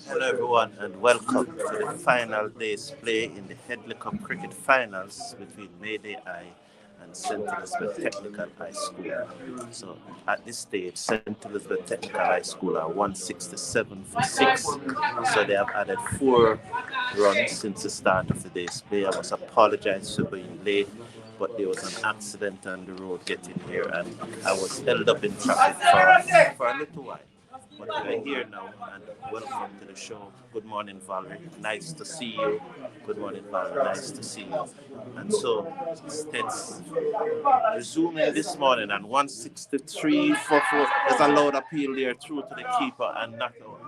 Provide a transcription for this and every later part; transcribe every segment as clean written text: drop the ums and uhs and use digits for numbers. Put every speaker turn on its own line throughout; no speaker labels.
Hello everyone and welcome to the final day's play in the Headley Cup Cricket Finals between MayDay and St. Elizabeth Technical High School. So at this stage, St. Elizabeth Technical High School are 167 for 6. So they have added 4 runs since the start of the day's play. I must apologize for being late, but there was an accident on the road getting here and I was held up in traffic for a little while. But we're here now and welcome to the show. Good morning, Valerie. Nice to see you. Good morning, Valerie. Nice to see you. And so, STETHS resuming this morning and 163 for 4. There's a loud appeal there through to the keeper and not out.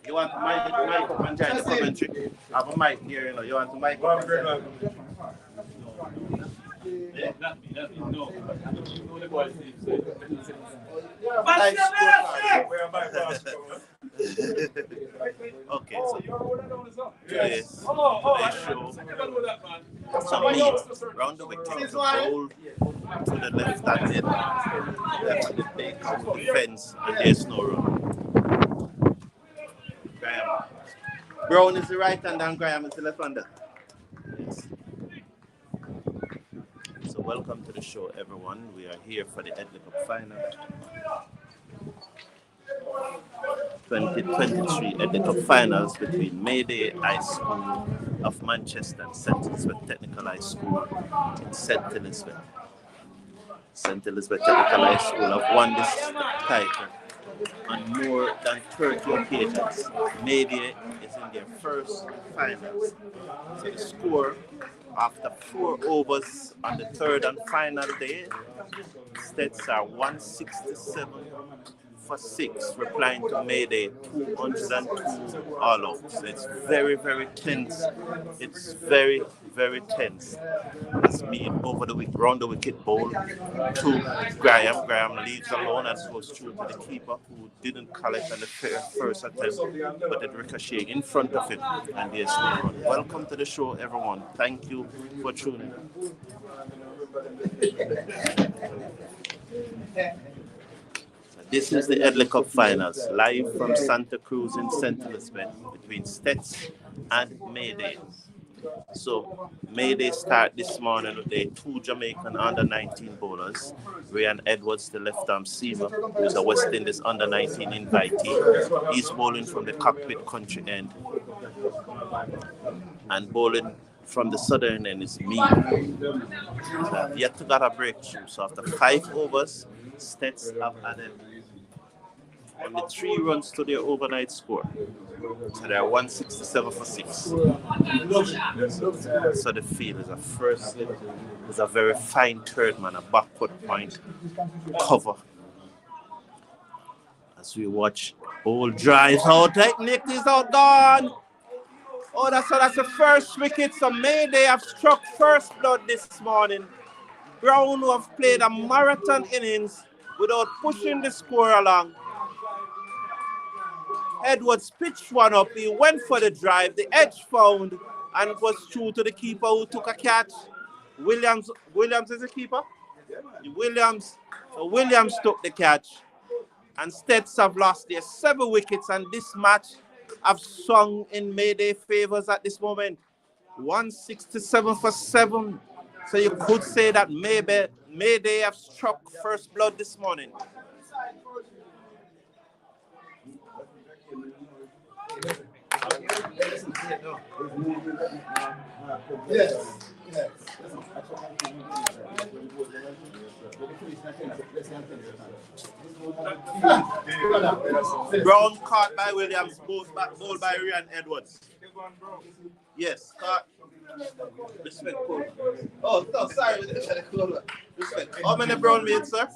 You want the mic up and join the commentary? I have a mic here, you know. You want the mic up and yeah. No. Okay, so today's show, some meat round the wicket, bowl to the left-handed, left defense, and there's no run. Graham. Brown is the right-hander and Graham is the left-hander. Yes. So welcome to the show, everyone. We are here for the Headley Cup Final 2023 Headley Cup Finals between MayDay High School of Manchester and St. Elizabeth Technical High School in St. Elizabeth. St. Elizabeth Technical High School have won this title on more than 30 occasions. MayDay is in their first finals. So the score after 4 overs on the third and final day, STETHS are 167 for 6, replying to MayDay 202 all out. So it's very, very tense. It's very, very tense. As me over the wicket, round the wicket bowl to Graham. Graham leads alone and goes through to the keeper who didn't collect on the first attempt, but it ricocheted in front of him and there's no run. Welcome to the show, everyone. Thank you for tuning in. This is the Headley Cup Finals, live from Santa Cruz in St. Elizabeth between STETHS and MayDay. So, MayDay start this morning with the 2 Jamaican under-19 bowlers. Ryan Edwards, the left-arm seamer, who is a West Indies under-19 invitee. He's bowling from the cockpit country end. And bowling from the southern end is me. So yet to get a breakthrough. So after 5 overs, STETHS have added only 3 runs to their overnight score. So they are 167 for 6. So the field is a first slip. There's a very fine third man, a backward point cover. As we watch, ball drives out, Nick is out, gone. Oh, that's the first wicket. So MayDay have struck first blood this morning. Brown, who have played a marathon innings without pushing the score along. Edwards pitched one up. He went for the drive. The edge found and was through to the keeper who took a catch. Williams is the keeper? Williams took the catch. And STETHS have lost their 7 wickets and this match have swung in MayDay favors at this moment. 167 for 7. So you could say that MayDay have struck first blood this morning. Yes. Brown caught by Williams, bowled by Ryan Edwards. Yes, caught. Respect. Oh, no, sorry. Respect. How many Brown made, sir?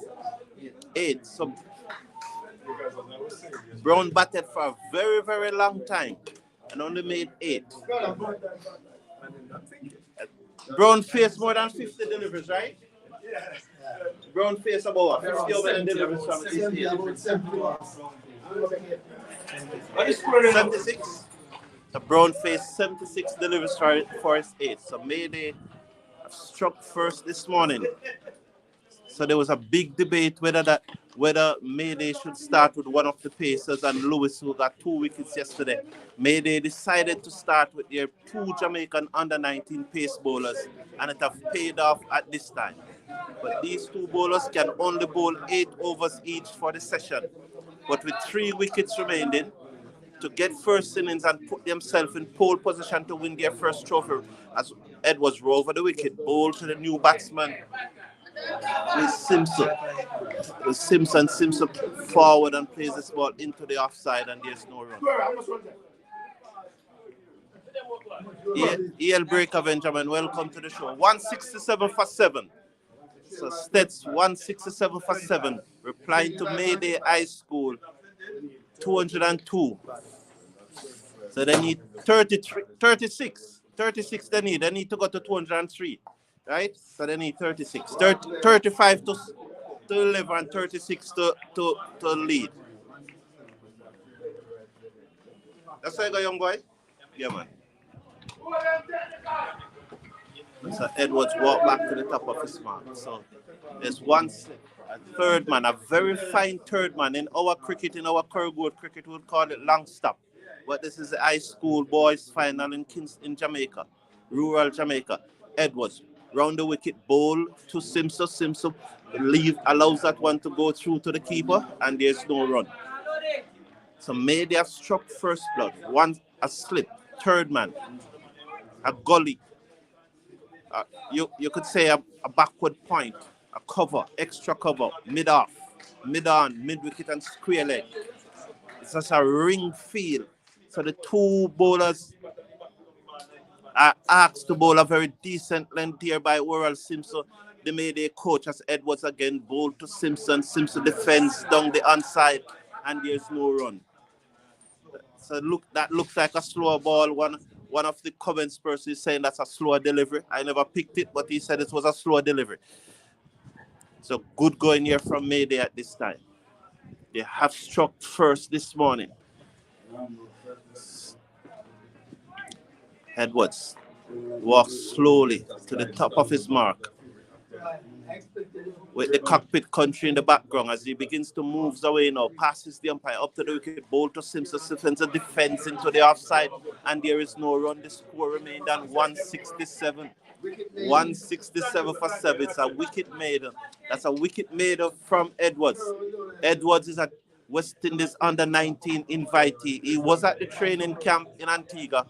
8. So Brown batted for a very, very long time and only made 8. Brown faced more than 50 deliveries, right? Yeah. Brown faced about 50 over deliveries from this year. 76. The Brown faced 76 deliveries for his 8. So MayDay have struck first this morning. So there was a big debate whether MayDay should start with one of the Pacers and Lewis, who got 2 wickets yesterday. MayDay decided to start with their 2 Jamaican under-19 pace bowlers, and it have paid off at this time. But these 2 bowlers can only bowl 8 overs each for the session. But with 3 wickets remaining, to get first innings and put themselves in pole position to win their first trophy, as Edwards rolled over the wicket, bowl to the new batsman, Simpson. Simpson forward and plays this ball into the offside, and there's no run. EL Breaker Benjamin, welcome to the show. 167 for 7. So STETHS 167 for 7. Replying to MayDay High School 202. So they need 36 they need to go to 203, right? So they need 36. 35 to 11 and 36 to lead. That's how you go, young boy? Yeah, man. So Edwards walked back to the top of his mark. So there's one slip. A third man, a very fine third man. In our cricket, in our Kurgold cricket, we would call it long stop. But this is the high school boys final in Kingston, Jamaica, rural Jamaica. Edwards, round the wicket, bowl to Simpson. Simpson allows that one to go through to the keeper, and there's no run. So MayDay have struck first blood. One, a slip. Third man, a gully. You could say a backward point, a cover, extra cover, mid-off, mid-on, mid-wicket and square leg. It's just a ring field. So the 2 bowlers are asked to bowl a very decent length here by Worrell Simpson. The MayDay coach, as Edwards again bowled to Simpson. Simpson defends down the onside, and there's no run. So that looks like a slower ball. One of the comments person is saying that's a slower delivery. I never picked it, but he said it was a slower delivery. So good going here from MayDay at this time. They have struck first this morning. Edwards walks slowly to the top of his mark, with the cockpit country in the background as he begins to move away now, passes the umpire up to the wicket, bowl to Simpson, Simpson defends into the offside, and there is no run. The score remained on 167. 167 for 7. It's a wicket made. That's a wicket made from Edwards. Edwards is a West Indies under-19 invitee. He was at the training camp in Antigua,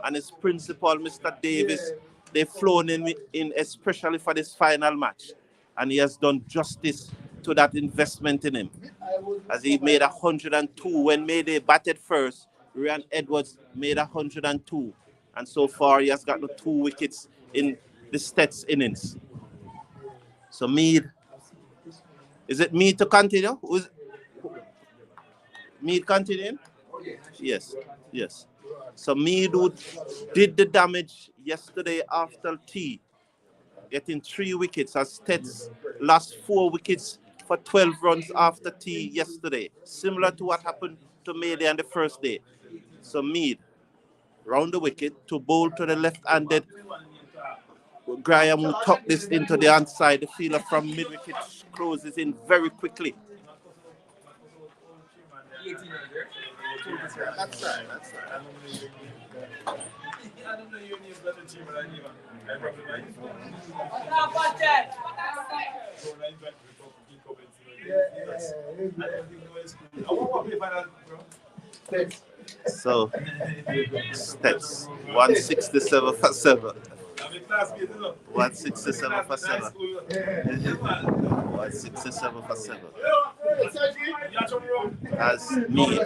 and his principal, Mr. Davis, they've flown in especially for this final match. And he has done justice to that investment in him, as he made 102 when MayDay batted first. Ryan Edwards made 102, and so far he has got the 2 wickets in the STETHS innings. So Mead, is it Mead to continue? Mead continuing? Yes. So Mead did the damage yesterday after tea, getting 3 wickets, as STETHS lost 4 wickets for 12 runs after tea yesterday, similar to what happened to MayDay on the first day. So Mead, round the wicket, to bowl to the left-handed Graham, who tucked this into the onside. The fielder from mid-wicket closes in very quickly. That's right. So, STETHS 167 for 7. 167 for 7. 167 for 7. As Mead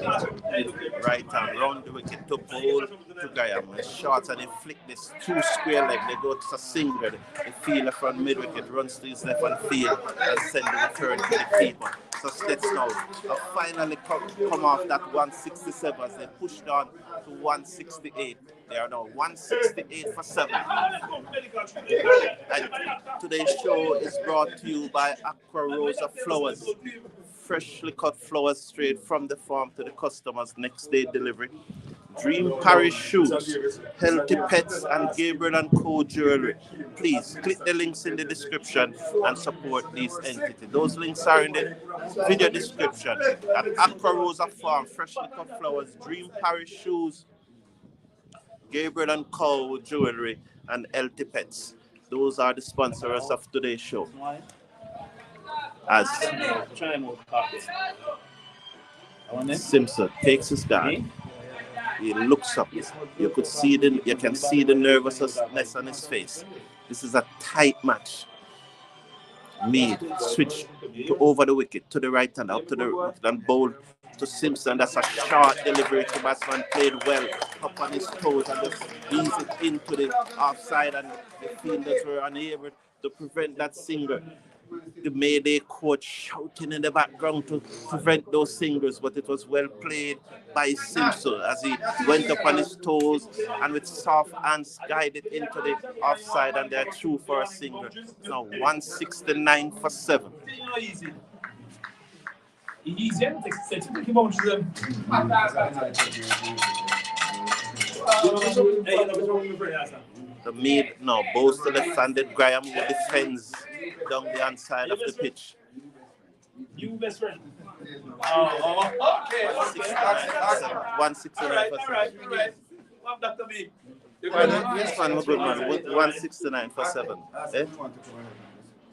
right hand round the wicket to bowl to Graham. Short, and they flick this 2 square leg. They go to a single. The fielder from mid wicket runs to his left and field and send the return to the keeper. So STETHS now have finally come off that 167 as they pushed on to 168. They are now 168 for 7. And today's show is brought to you by Aqua Rosa Flowers. Freshly cut flowers straight from the farm to the customer's next day delivery. Dream Parish Shoes, Healthy Pets, and Gabriel and Co. Jewelry. Please click the links in the description and support these entities. Those links are in the video description. At Aqua Rosa Farm, freshly cut flowers, Dream Parish Shoes, Gabriel and Co. Jewelry, and Healthy Pets. Those are the sponsors of today's show. As Simpson takes his guard, he looks up. You can see the nervousness on his face. This is a tight match. Mead switch to over the wicket to the right hand, up to the left and bowled to Simpson. That's a short delivery to batsman, played well up on his toes and just ease it into the offside, and the fielders were unable to prevent that single. The MayDay coach shouting in the background to prevent those singles, but it was well played by Simpson as he went up on his toes and with soft hands guided into the offside, and they're through for a single. Now 169 for 7. The Mead now bows to left-handed Graham, who defends down the inside of the pitch. You best friend. Okay. 169 for 7. Yes, man, good man. 169 for 7. Eh?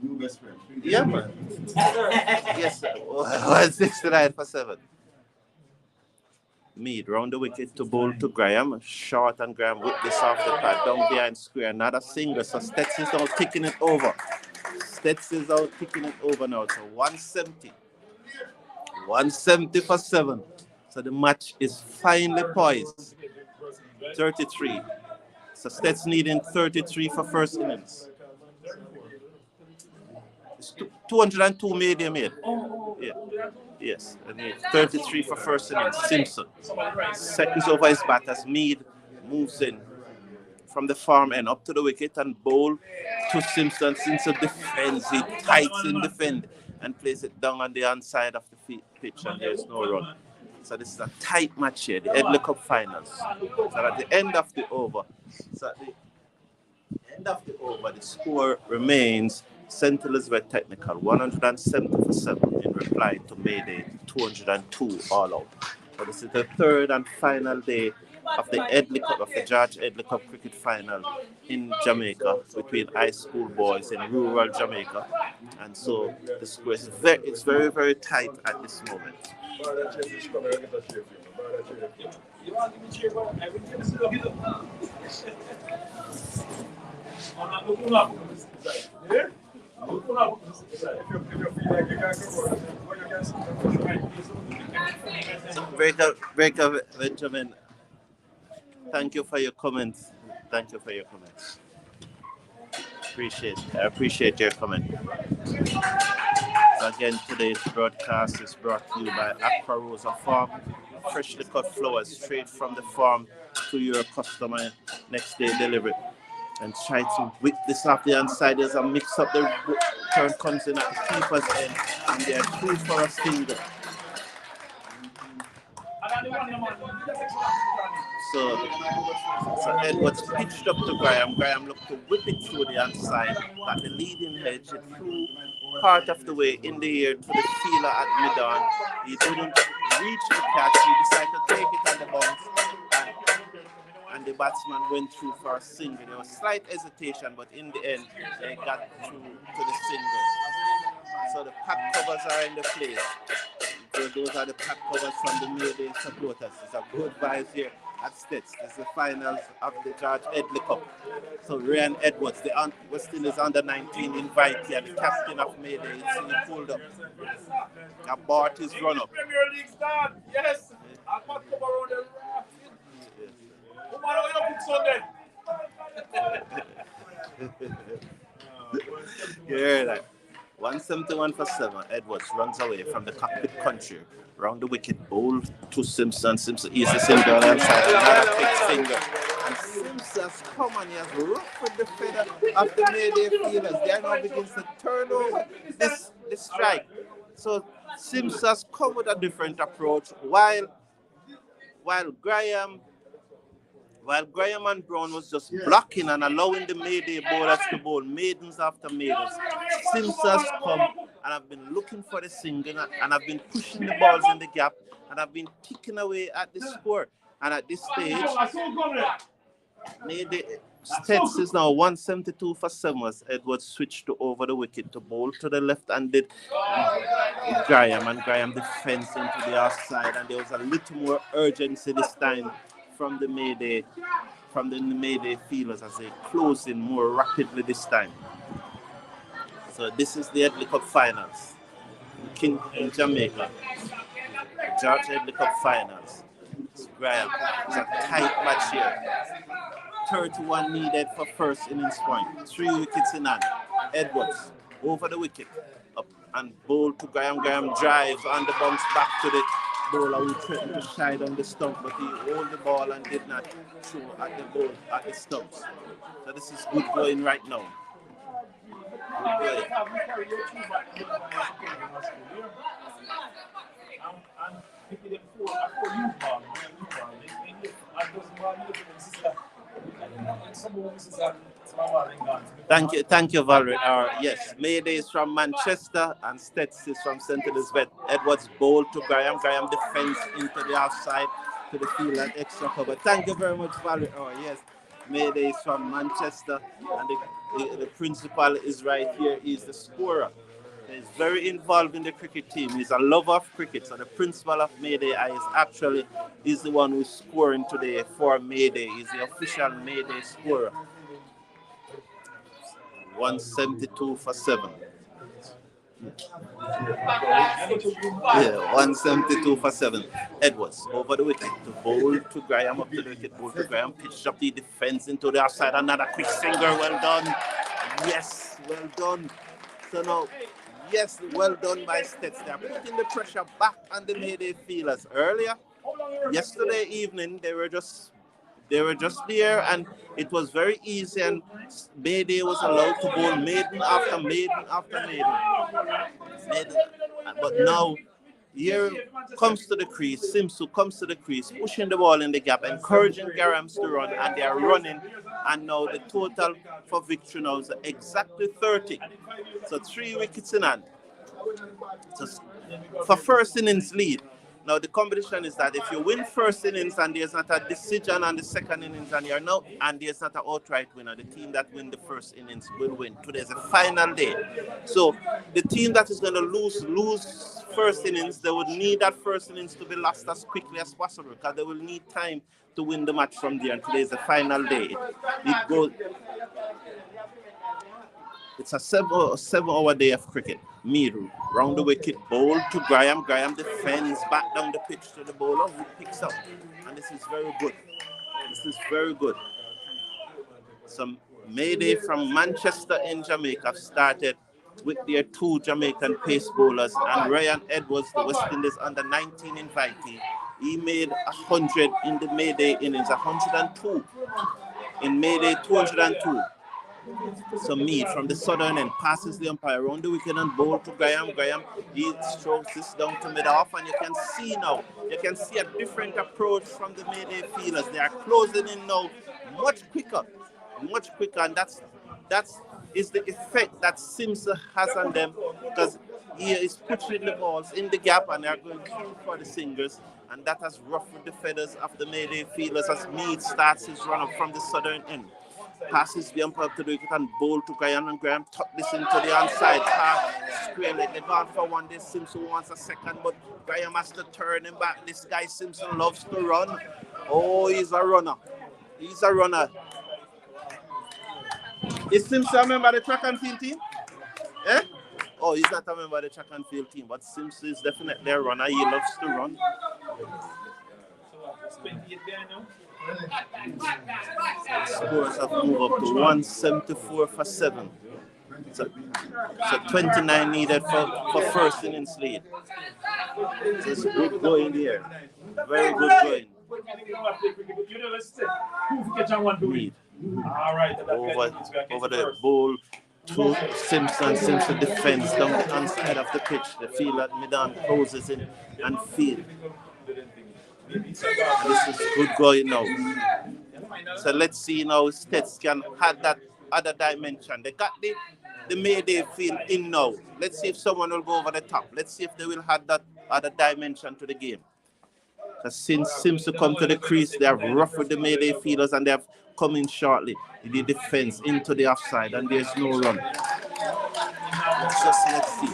New best friend. Yeah, man. Yes, 169 for 7. Mead round the wicket to bowl to Graham. Short, and Graham with this off the pad down behind square. Another single. So STETHS is now ticking it over. STETHS is out ticking it over now. So 170. 170 for 7. So the match is finally poised. 33. So STETHS needing 33 for first innings. It's 202 MayDay made. Yeah. Yes. And 33 for first innings. Simpson. Seconds over his bat as Mead moves in from the farm end up to the wicket and bowl to Simpson. Simpson defends. He tights in defend and plays it down on the inside of the pitch, and there's no run. So this is a tight match here, the Headley Cup finals. So at the end of the over, the score remains St. Elizabeth Technical 170 for 7 in reply to MayDay 202 all out. So this is the third and final day of the Headley Cup, of the George Headley Cup cricket final in Jamaica between high school boys in rural Jamaica. And so the score is very, very tight at this moment. Breaker, Benjamin. Thank you for your comments. I appreciate your comment. So again, today's broadcast is brought to you by Aqua Rosa Farm. Freshly cut flowers straight from the farm to your customer next day delivery. And try to whip this off the insiders and mix up the turn comes in at the keeper's end, and they're through for a single. So Edwards pitched up to Graham. Graham looked to whip it through the outside, but the leading edge, it flew part of the way in the air to the fielder at mid-on. He didn't reach the catch. He decided to take it on the bounce, and the batsman went through for a single. There was slight hesitation, but in the end, they got through to the single. So the pack covers are in the place. So those are the pack covers from the MayDay supporters. It's a good vibes here at STETHS. This is the finals of the George Headley Cup. So Ryan Edwards, the West Indies under 19 invitee and the captain of MayDay, he pulled up. Abort his run up. Premier League start, yes. I'll come around the you hear that? 171 for 7. Edwards runs away from the cockpit country. Round the wicket, bowl to Simpson. Simpson is the single on the side. Another quick single. And Simpson's come and he has ruffled the feather of the MayDay fielders. They are now begins to turn over this strike. So Simpson's come with a different approach while Graham While Graham and Brown was just blocking and allowing the MayDay bowlers to bowl maidens after maidens, Sims has come and I've been looking for the single and I've been pushing the balls in the gap and I've been ticking away at the score. And at this stage, STETHS is now 172 for 7 as Edwards switched to over the wicket to bowl to the left and did Graham, and Graham defends into the offside, and there was a little more urgency this time from the MayDay fielders as they close in more rapidly this time. So this is the Headley Cup finals. King in Jamaica. George Headley Cup finals. It's Graham. It's a tight match here. 31 needed for first innings point. 3 wickets in hand. Edwards over the wicket. Up and bowl to Graham. Graham drives on the bounce back to the bowler who threatened to shine on the stump, but he held the ball and did not throw at the ball at the stumps. So this is good going right now. Good Thank you, Valerie. Yes, MayDay is from Manchester and STETHS is from St. Elizabeth. Edwards bowled to Graham. Graham defends into the outside to the field and extra cover. Thank you very much, Valerie. Yes, MayDay is from Manchester and the principal is right here. He's the scorer. He's very involved in the cricket team. He's a lover of cricket. So the principal of MayDay is the one who's scoring today for MayDay. He's the official MayDay scorer. 172 for 7. Yeah, 172 for 7. Edwards over the wicket to bowl to Graham, up to the wicket, bowl to Graham, pitched up the defense into the outside. Another quick single, well done. Yes, well done. So now, yes, well done by STETHS. They are putting the pressure back on the MayDay fielders. Earlier, yesterday evening, they were just there and it was very easy and MayDay was allowed to bowl maiden after maiden after maiden. But now here comes to the crease, Simsu comes to the crease, pushing the ball in the gap, encouraging Garams to run, and they are running, and now the total for victory now is exactly 30. So 3 wickets in hand. So for first innings lead. Now the competition is that if you win first innings and there's not a decision on the second innings and there's not an outright winner, the team that wins the first innings will win. Today's a final day. So the team that is going to lose first innings, they would need that first innings to be lost as quickly as possible because they will need time to win the match from there. And today is the final day. It's a 7-hour day of cricket. Miru, round the wicket, bowl to Graham. Graham defends back down the pitch to the bowler who picks up. And this is very good. This is very good. Some MayDay from Manchester in Jamaica started with their 2 Jamaican pace bowlers. And Ryan Edwards, the West Indies under 19 invitee, he made 100 in the MayDay innings, 102. In MayDay, 202. So Mead from the southern end passes the umpire around the wicket and bowl to Graham. Graham, he strokes this down to mid-off, and you can see a different approach from the MayDay fielders. They are closing in now much quicker, and that is the effect that Sims has on them, because he is pushing the balls in the gap and they are going through for the singles, and that has ruffled the feathers of the MayDay fielders as Mead starts his run up from the southern end. Passes the umpire to the wicket and bowl to Graham, and Graham tuck this into the onside square leg. They've gone for one. This Simpson wants a second, but Graham has to turn him back. This guy Simpson loves to run. Oh, he's a runner. He's a runner. Is Simpson a member of the track and field team? Eh? Oh, he's not a member of the track and field team, but Simpson is definitely a runner. He loves to run. Scores have moved up to 174 for 7. So 29 needed for first innings lead. So it's good going here. Very good going. Lead. Over the bowl to Simpson. Simpson defends down the outside of the pitch. The field at mid-on closes in and field. This is good going now. So let's see now STETHS can have that other dimension. They got the MayDay field in now. Let's see if someone will go over the top. Let's see if they will have that other dimension to the game. Because since Sims to come to the crease, they have ruffled the MayDay fielders and they have come in shortly in the defense into the offside, and there's no run. Let's see.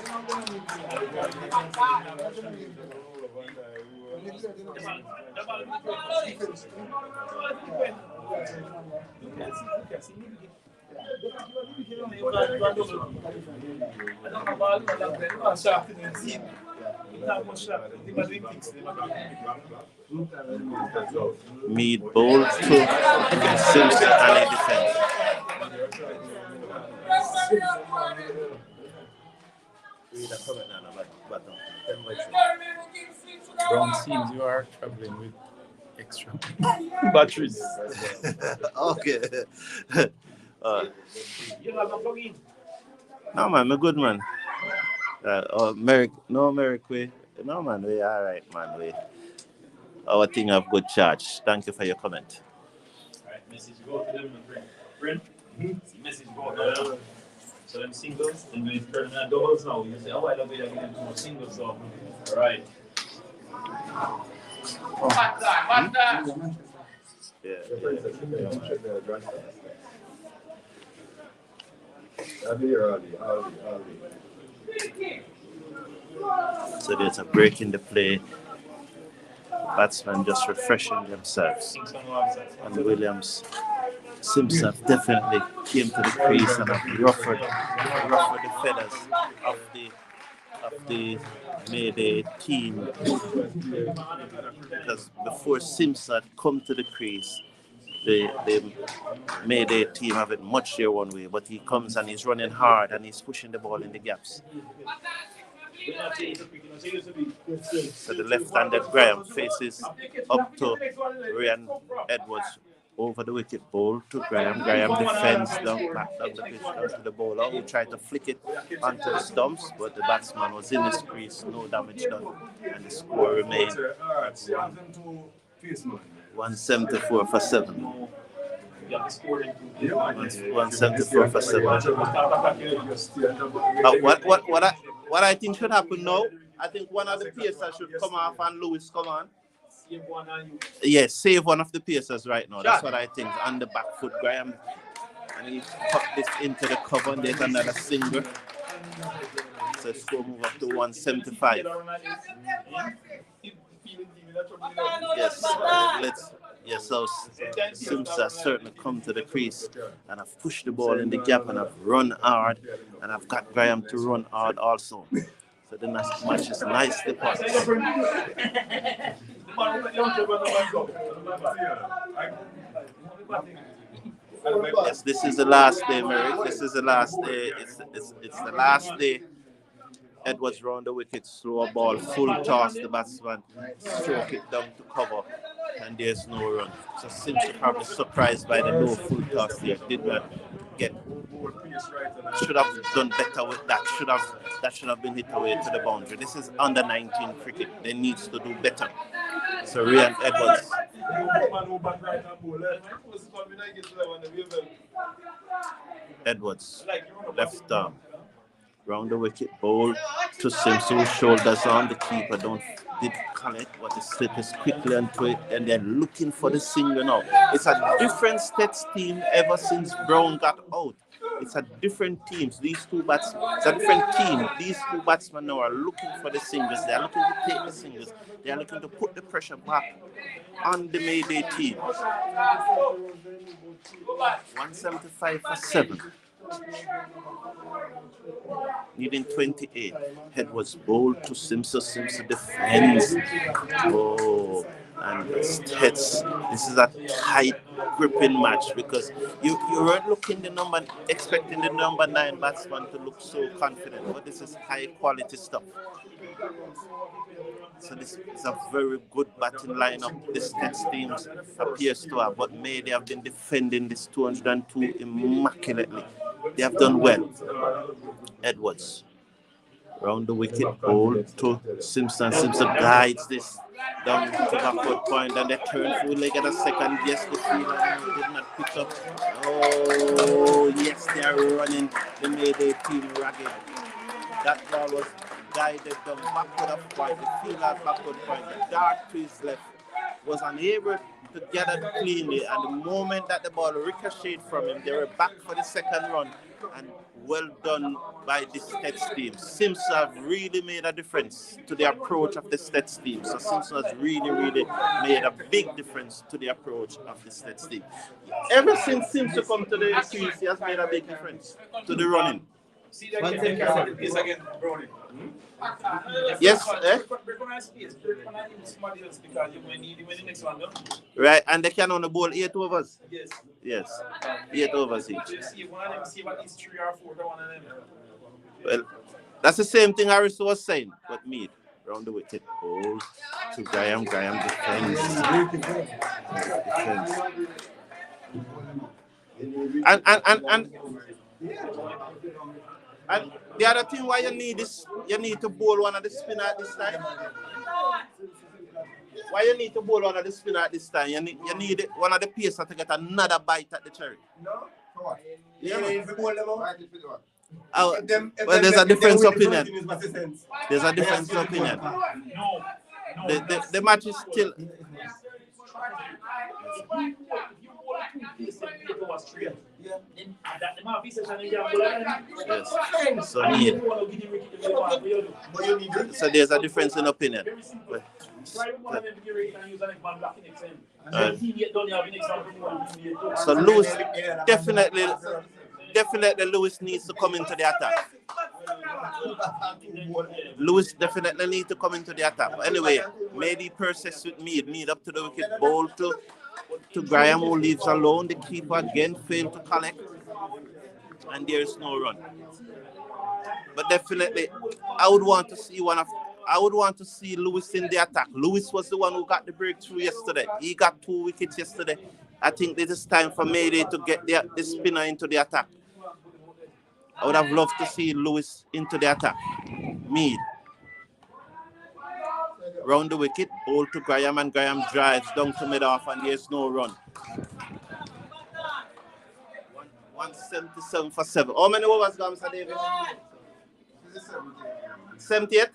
Mead ball to Simpson and a defense.
Brown seems you are traveling with extra batteries.
Okay. No man, I'm good man. Merrick, no man, we all right man. Our thing have good charge. Thank you for your comment.
Alright, message go to them and Brent. Message go to them. So them singles, then we turn them doubles now. You say, oh, I love it, I give them more singles. So, alright.
What's that?
Yeah. So there's a break in the play. Batsmen just refreshing themselves. And Williams, Simpson definitely came to the crease and have ruffled the feathers of the MayDay team. Because before Simpson come to the crease, the MayDay team have it much their one way, but he comes and he's running hard and he's pushing the ball in the gaps. So the left-handed Graham faces up to Ryan Edwards over the wicket, ball to Graham. Graham defends back down the pitch down to the bowler who tried to flick it onto the stumps, but the batsman was in his crease, no damage done, and the score remained at 174 for 7. 174 for 7. What I think should happen now, I think one of the pacers should come off and Lewis come on. Yes, save one of the pacers right now. That's what I think. On the back foot, Graham. And he cut this into the cover and there's another single. So score move up to 175. Yes, so Sims has certainly come to the crease and I've pushed the ball in the gap and I've run hard and I've got Graham to run hard also. So the match is nicely passed. Yes, this is the last day, Merrick. This is the last day. It's the last day. Edwards round the wicket, throw a ball, full toss, the batsman stroke it down to cover, and there's no run. So Sims is probably surprised by the low full toss there. Did not get. Should have done better with that. That should have been hit away to the boundary. This is under 19 cricket. They needs to do better. So Ryan Edwards. Edwards, left arm. Round the wicket, bowl to Simpson, shoulders on. The keeper did connect, but the slip is quickly onto it, and they're looking for the single now. It's a different STETHS team ever since Brown got out. It's a different teams. These two batsmen, it's a different team. These two batsmen now are looking for the singles. They are looking to take the singles. They are looking to put the pressure back on the MayDay team. 175 for 7. Needing 28. Head was bowled to Simpson. Simpson defends. Oh, and STETHS. This is a tight gripping match because you weren't expecting the number 9 batsman to look so confident, but this is high quality stuff. So this is a very good batting lineup this STETHS team appears to have, but MayDay have been defending this 202 immaculately. They have done well. Edwards. Round the wicket, ball to Simpson. Simpson guides this down to backward point, and they turn full leg at a second. Yes, the fielder did not pick up. Oh, yes, they are running the Mayday team ragged. That ball was guided down backward of point. The fielder backward point, the dart to his left, was unable to gather cleanly, and the moment that the ball ricocheted from him, they were back for the second run, and well done by the STETHS team. Simpson have really made a difference to the approach of the STETHS team. So Simpson has really made a big difference to the approach of the STETHS team. Ever since Simpson come to the crease, he has made a big difference to the running.
See that again, Brownie.
Yes, right, and they can only bowl 8 overs. Yes, 8 overs each. Well, that's the same thing Harris was saying, but Mead round the wicket, ball to Graham defense. And the other thing why you need to bowl one of the spinner at this time. Why you need to bowl one of the spinner at this time? You need one of the pacer to get another bite at the cherry. No, for what? Yeah, well, there's a different opinion. There's a different opinion. The match is still. Yes. So there's a difference in opinion. So Lewis definitely Lewis needs to come into the attack. Lewis definitely needs to come into the attack. But anyway, MayDay persists with Mead up to the wicket, ball to Graham, who leaves alone. The keeper again failed to collect, and there is no run. But definitely, I would want to see Lewis in the attack. Lewis was the one who got the breakthrough yesterday. He got 2 wickets yesterday. I think it is time for MayDay to get the spinner into the attack. I would have loved to see Lewis into the attack. Mead. Round the wicket, ball to Graham, and Graham drives down to mid-off, and there's no run. 177 for 7. How many overs gone, Mr. David? 78?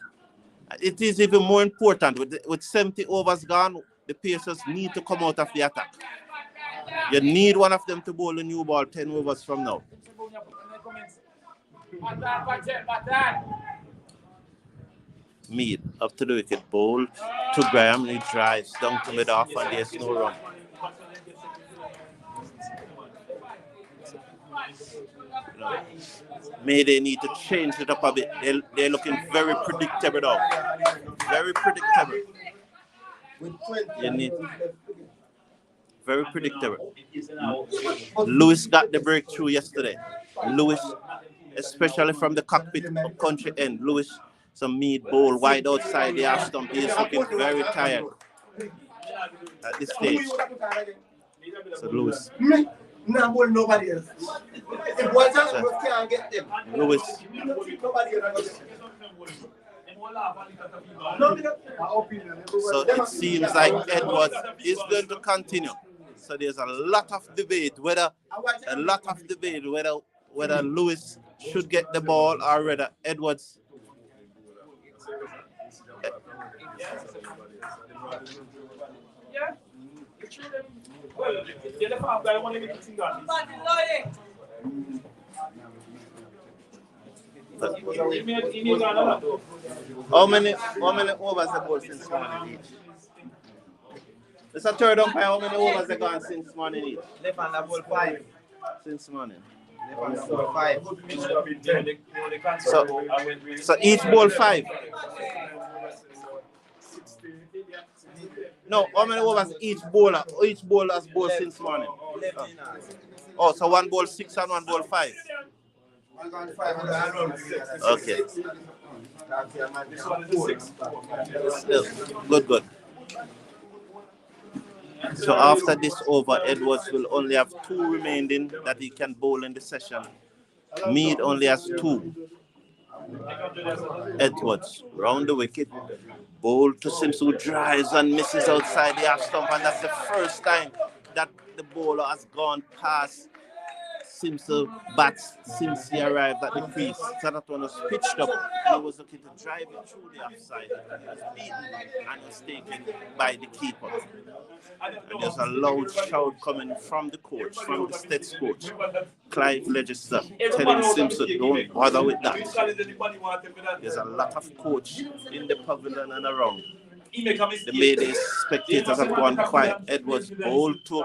It is even more important. With 70 overs gone, the Pacers need to come out of the attack. You need one of them to bowl a new ball 10 overs from now. Mead up to the wicket, ball to Graham, he drives down to mid-off, and there's no run. MayDay need to change it up a bit. They're looking very predictable now. Very predictable. You need very predictable. Lewis got the breakthrough yesterday. Lewis, especially from the cockpit of country end, Lewis, some Mead bowl wide outside the half stump. He is looking very tired at this stage. So Lewis.
Nobody else.
Lewis. So it seems like Edwards is going to continue. So there's a lot of debate whether Lewis should get the ball or whether Edwards. How many overs the ball since morning each? It's a third umpire. How many overs they gone since morning each?
Left hand the ball 5.
Since morning.
Left hand the ball 5.
So each ball 5. No, how many overs each bowler has bowled since morning? Oh, so one ball 6 and one ball 5. Okay. Good. So after this over, Edwards will only have 2 remaining that he can bowl in the session. Mead only has 2. Edwards round the wicket. Ball to Simpson, who drives and misses outside the half stump, and that's the first time that the bowler has gone past Simpson bats since he arrived at the crease. So that one was pitched up and he was looking to drive it through the offside. He was beaten and was taken by the keeper. And there's a loud shout coming from the coach, from the STETHS coach, Clive Legister, telling Simpson, don't bother with that. There's a lot of coach in the pavilion and around. The MayDay spectators have gone quiet. Edwards bowled to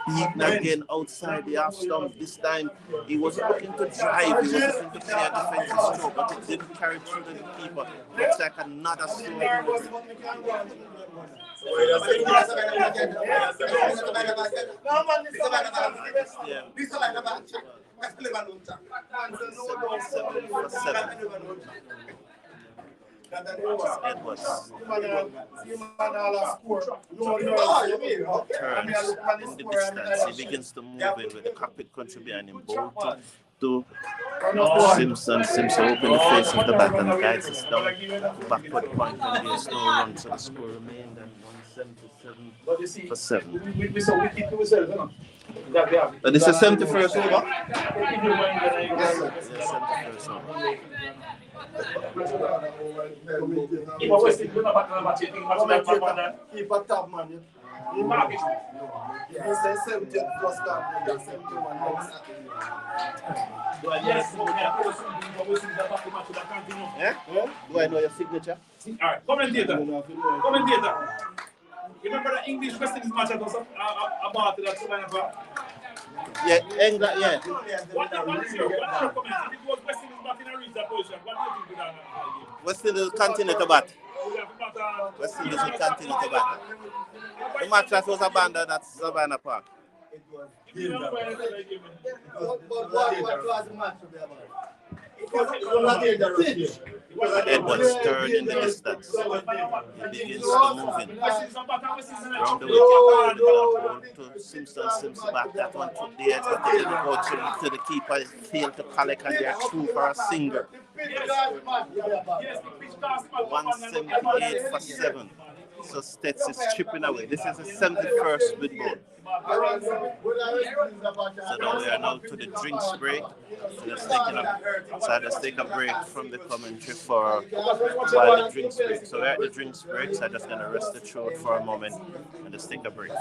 beaten again outside the half stump. This time he was looking to drive, he was looking to play a defensive stroke, but it didn't carry through to the keeper. Looks like another stroke. Edwards turns in the distance. He begins to move in with the cockpit country behind him. Ball to Simpson. Simpson open the face of the bat and guides us down backward point, and there's no run, so the score remained at 177 for 7. And this is 71st over? Yes, 71st over.
Keep a top man. He says 70 plus card. 71 next.
Do I know your signature?
Alright, commentator. Remember the English West Indies match about that?
Yeah, England, yeah.
What your comment? If it was West Indies back in a reach that position, what do you think of that?
West Indies will continue to bat. West Indies will continue to bat. The match that was abandoned at Savannah Park. Edwards third in the distance. He begins to move in. Round the wicket. To Simpson. Simpson back that one to the edge, but they didn't go to the keeper. Failed to collect, and they are through for a single. 178 for 7. So STETHS is chipping away. This is the 71st with ball. So now we are now to the drinks break. So let's take a break from the commentary for while the drinks break. So we're at the drinks break, so I'm just going to rest the throat for a moment and just take a break.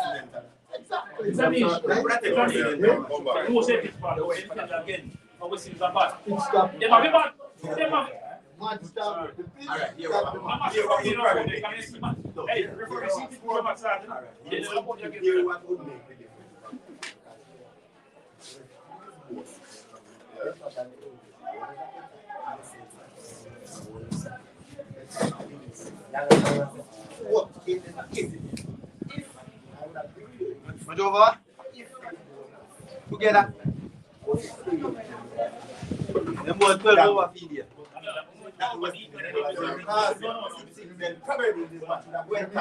Over. Together. The more 12 over feed. Probably this match would have went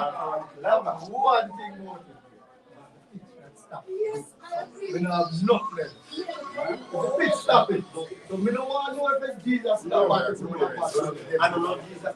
one thing more. We don't have no place. The pitch stop it. So we don't want to know if it's Jesus. I don't know Jesus.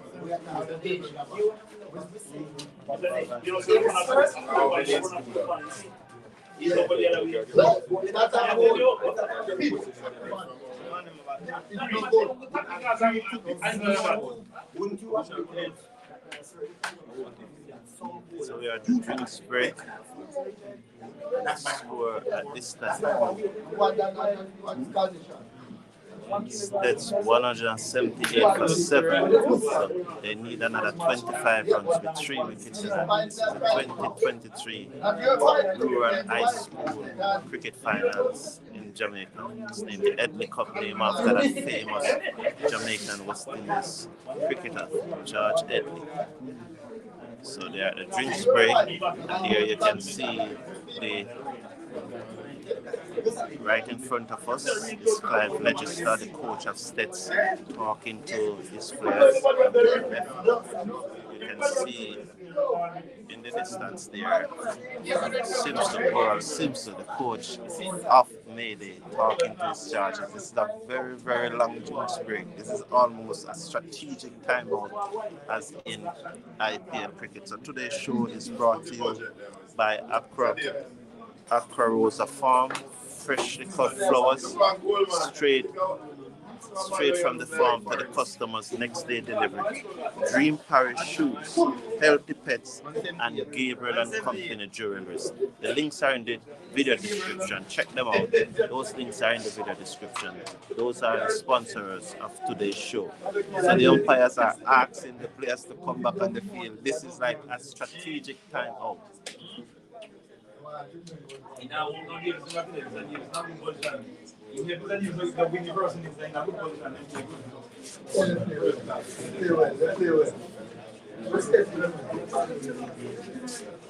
So we are at the drinks break. Score at this time. That's 178 for 7. So they need another 25 runs with 3 wickets in hand. This is the 2023 Rural High School Cricket Finals in Jamaica. It's named the Headley Cup, named after that famous Jamaican West Indies cricketer, George Headley. So they are at the drinks break, and here you can see the right in front of us is Clive Legister, the coach of STETHS, talking to his players. You can see in the distance there Simpson, the coach of MayDay talking to his charges. This is a very, very long juice break. This is almost a strategic timeout as in IPL cricket. So today's show is brought to you by Accra Rosa Farm, freshly cut flowers, straight from the farm to the customers next day delivery. Dream Parish shoes, healthy pets, and Gabriel and Company jewelries. The links are in the video description. Check them out. Those links are in the video description. Those are the sponsors of today's show. So the umpires are asking the players to come back on the field. This is like a strategic timeout.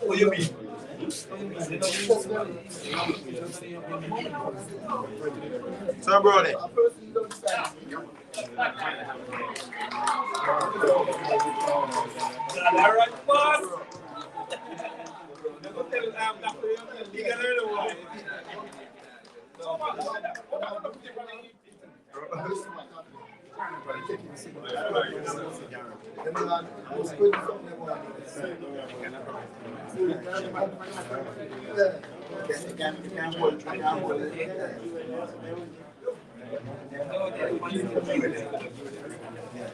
What do you mean?
So, brother.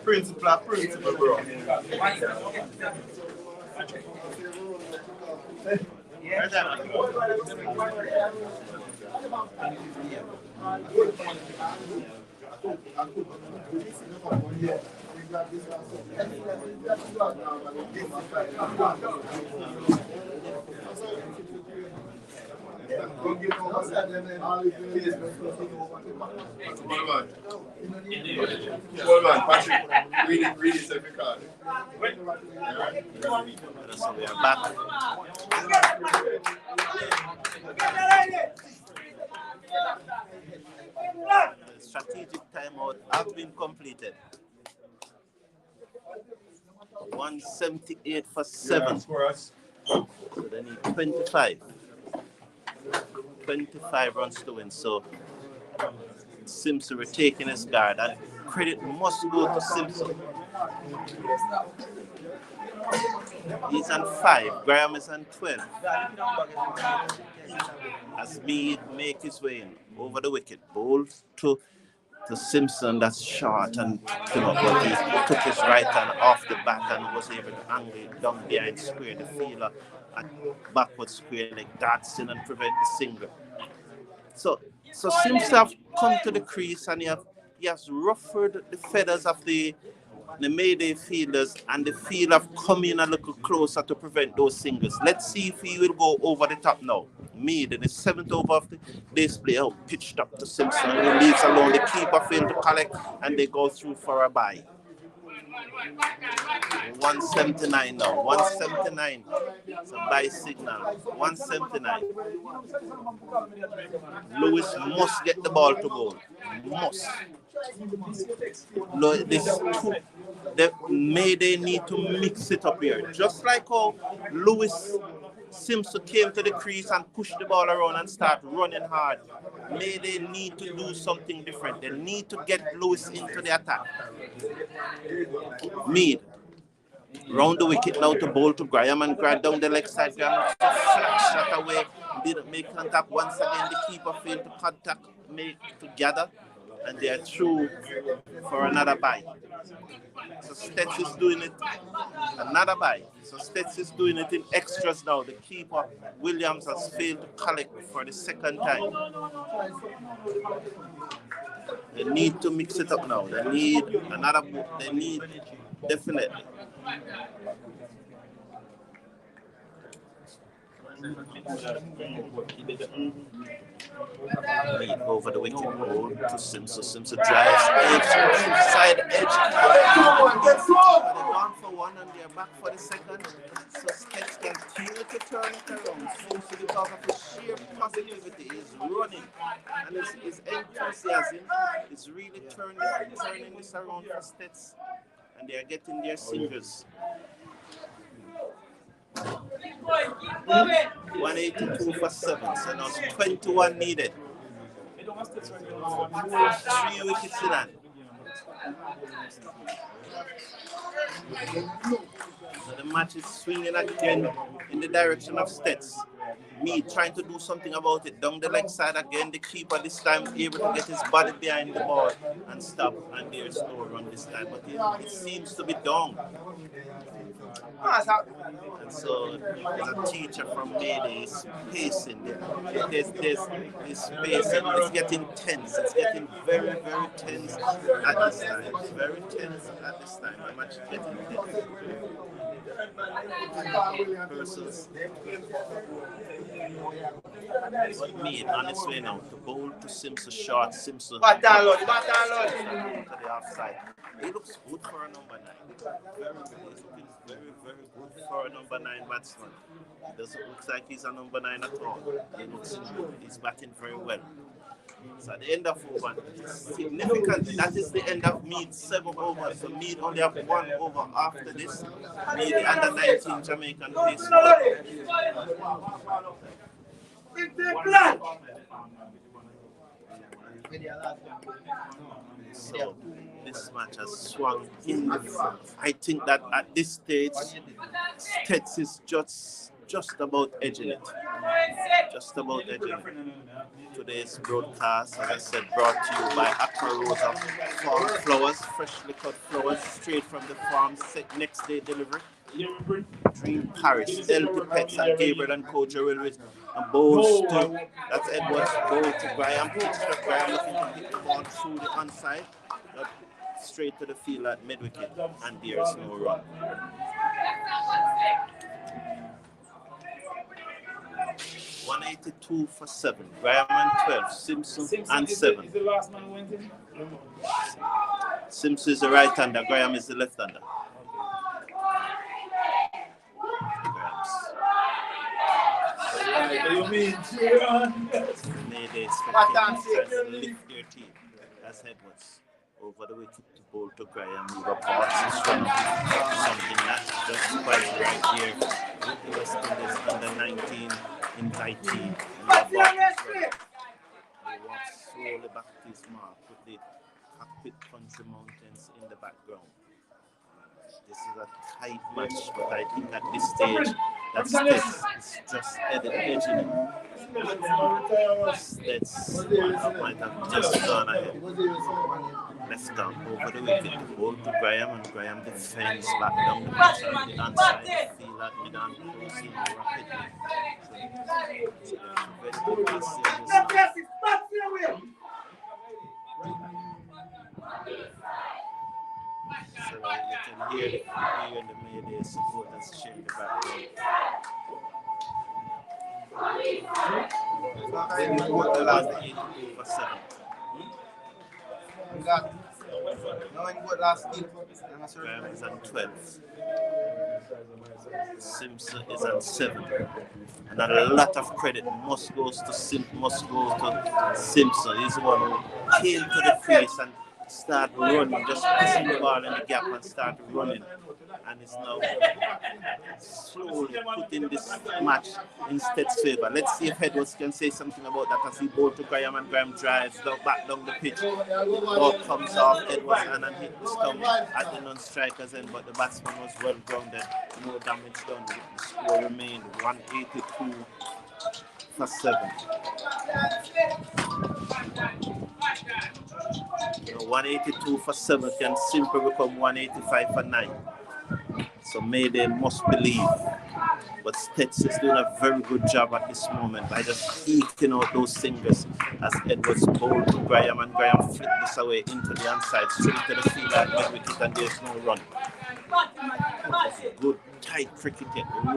Principal, bro.
Hold on, Patrick. Read it every card.
So we are back. The strategic timeout has been completed. 178 for 7. So they need 25. 25 runs to win. So Simpson retaking his guard, and credit must go to Simpson. He's on 5. Graham is on 12. As Mead make his way in over the wicket, ball to Simpson. That's short and but he took his right hand off the bat and was able to angle it down behind square the fielder and backward square like Dodson and prevent the single. So Simpson have come to the crease and he has ruffled the feathers of the MayDay fielders, and the field have come in a little closer to prevent those singles. Let's see if he will go over the top now. Mead in the 7th over of the day's play out, pitched up to Simpson, who leaves alone. The keeper failed to collect, and they go through for a bye. 179 now. 179. It's a bye signal. 179. Lewis must get the ball to goal. Must. No, the MayDay need to mix it up here. Just like how Lewis Simpson came to the crease and pushed the ball around and start running hard. MayDay need to do something different. They need to get Lewis into the attack. Mead. Round the wicket now to bowl to Graham, and Graham down the leg side. Graham flash shot away. Didn't make contact. Once again, the keeper failed to contact, make together. And they are through for another bye. So STETHS is doing it, another bye. So STETHS is doing it in extras now. The keeper, Williams, has failed to collect for the second time. They need to mix it up now. They need another, they need, definitely. Mead over the wicket, ball to Simpson. Simpson drives edge, side edge. They're gone for one and they're back for the second. So STETHS continue to turn it around. Simpson, because of his sheer positivity, is running, and his enthusiasm is really turning this around for STETHS, and they are getting their singles. 182 for 7, so now 21 needed. 3 wickets in that. So the match is swinging again in the direction of STETHS. Me trying to do something about it. Down the leg side again. The keeper this time able to get his body behind the ball and stop. And there's no run this time. But it seems to be down. And so there's a teacher from MayDay is pacing there. There's pacing. It's getting tense. It's getting very, very tense at this time. It's very tense at this time. The match is getting tense. Persons. But Mead on his way now to bowl to Simpson short. Simpson to the offside. He looks good for a number 9. He's looking very, very good for a number 9 batsman. It doesn't look like he's a number 9 at all. He looks good. He's batting very well. So at the end of over, significantly, that is the end of Mead's 7 overs. So Mead only have 1 over after this. Mead the under 19 Jamaican pace. So this match has swung in the front. I think that at this stage, STETHS is just about edging it. Just about edging it. Today's broadcast, as I said, brought to you by Aqua Rosa Farm Flowers, freshly cut flowers straight from the farm, next day delivery. Dream Paris, LP Pets and Gabriel and Co. Jewelry and bowls to, that's Edwards, bowl to Graham, pitch to Graham looking to hit the ball through the onside, straight to the field at mid-wicket, and there is no run. $182 for 7. Graham and 12. Simpson and 7.
Is the last man who went in?
Simpson is the right-hander. Graham is the left-hander. MayDay spectators trying to lift their team. That's Edwards. Over the wicket to bowl to Graham. Lever parts is trying to do something that's just quite right here with the West Indies under 19 in Tahiti. He walks slowly back to his mark with the cockpit country mountains in the background. This is a tight match, but I think at this stage that STETHS is just edging it. STETHS might have just gone ahead. Left arm over the wicket to bowl to Graham, and Graham defends back down the pitch on the outside. Feel that mid-on closing rapidly. So very good pass here. So you can hear the MayDay supporters cheering the background. Then you put the last 8 over 7. Graham is on 12. Simpson is on 7. And a lot of credit must go to Simpson. He's the one who came to the crease and start running, just pushing the ball in the gap and start running. And it's now slowly putting this match in STETHS' favor. Let's see if Edwards can say something about that as he bowled to Graham, and Graham drives back down the pitch. Ball comes off Edwards and hit the stump at the non-striker's end, but the batsman was well grounded. No damage done. The score remained 182 for 7. 182 for 7 can simply become 185 for 9. So MayDay must believe. But STETHS is doing a very good job at this moment by just eking out those singles as Edwards bowled to Graham, and Graham flipped this away into the onside, straight to the field at mid-wicket, and there's no run. Good tight cricket at the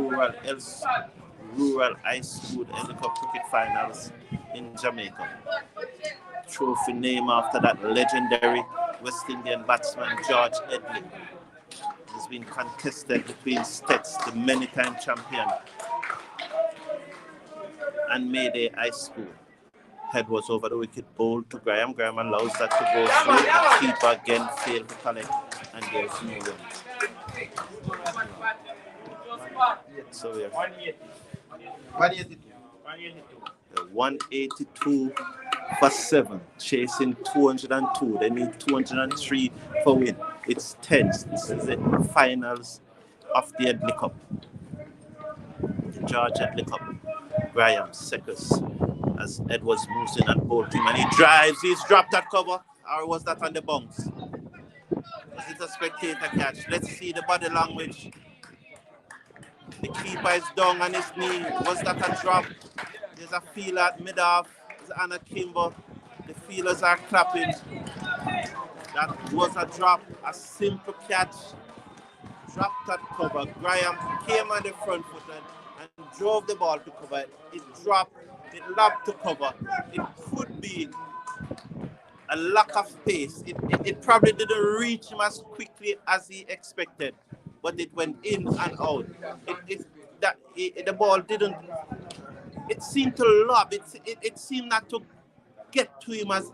Rural High School Headley Cup Cricket Finals in Jamaica. Trophy named after that legendary West Indian batsman George Headley. Has been contested between STETHS, the many-time champion, and MayDay High School. Head was over the wicket, bowled to Graham. Graham allows that to go through. The keeper again failed to collect, and there's no run. So we have 182 for 7, chasing 202. They need 203 for win. It's tense. This is the finals of the Headley Cup. The George Headley Cup. Graham Seckers as Edwards moves in and bowls him and he drives. He's dropped that cover. Or was that on the bounce? Was it a spectator catch? Let's see the body language. The keeper is down on his knee. Was that a drop? There's a feeler at mid-off. It's Anna Kimber. The feelers are clapping. That was a drop. A simple catch. Dropped that cover. Graham came on the front foot and drove the ball to cover it. It dropped. It lobbed to cover. It could be a lack of pace. It probably didn't reach him as quickly as he expected, but it went in and out. The ball didn't. It seemed to lob. It seemed not to get to him as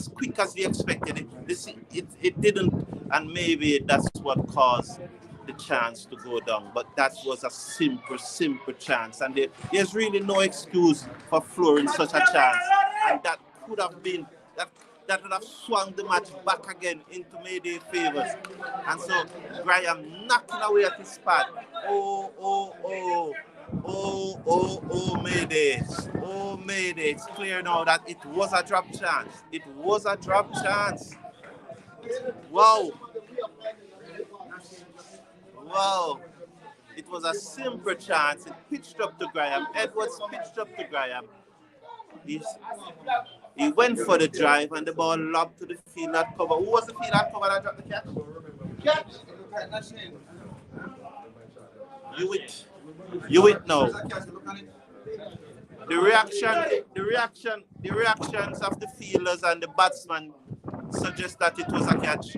quick as he expected. It didn't, and maybe that's what caused the chance to go down. But that was a simple chance, and there's really no excuse for flooring such a chance. And that could have been that would have swung the match back again into MayDay favors. And so Graham knocking away at his pad. Oh, MayDay. Oh, MayDay. It's clear now that it was a drop chance. It was a drop chance. Wow. It was a simple chance. It pitched up to Graham. Edwards pitched up to Graham. He went for the drive and the ball lobbed to the field at cover. Who was the field at cover that dropped the catch? Catch. You it now. The reactions of the fielders and the batsman suggest that it was a catch.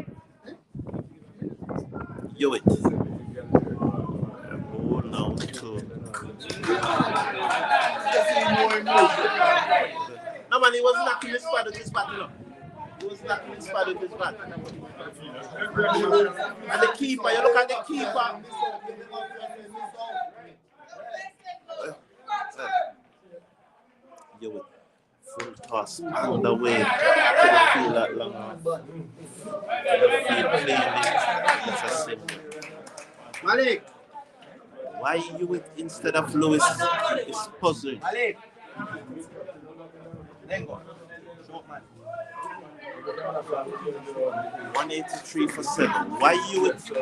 You it. Oh no, too. No man, he was knocking his spot with his bat, you know. He was knocking his spot with his bat. And the keeper, you look at the keeper. You with full toss on the way to the field at long off. The field plainly. It's a simple. Malik, why you with instead of Lewis is puzzling. Malik. 183 for 7. Why you with so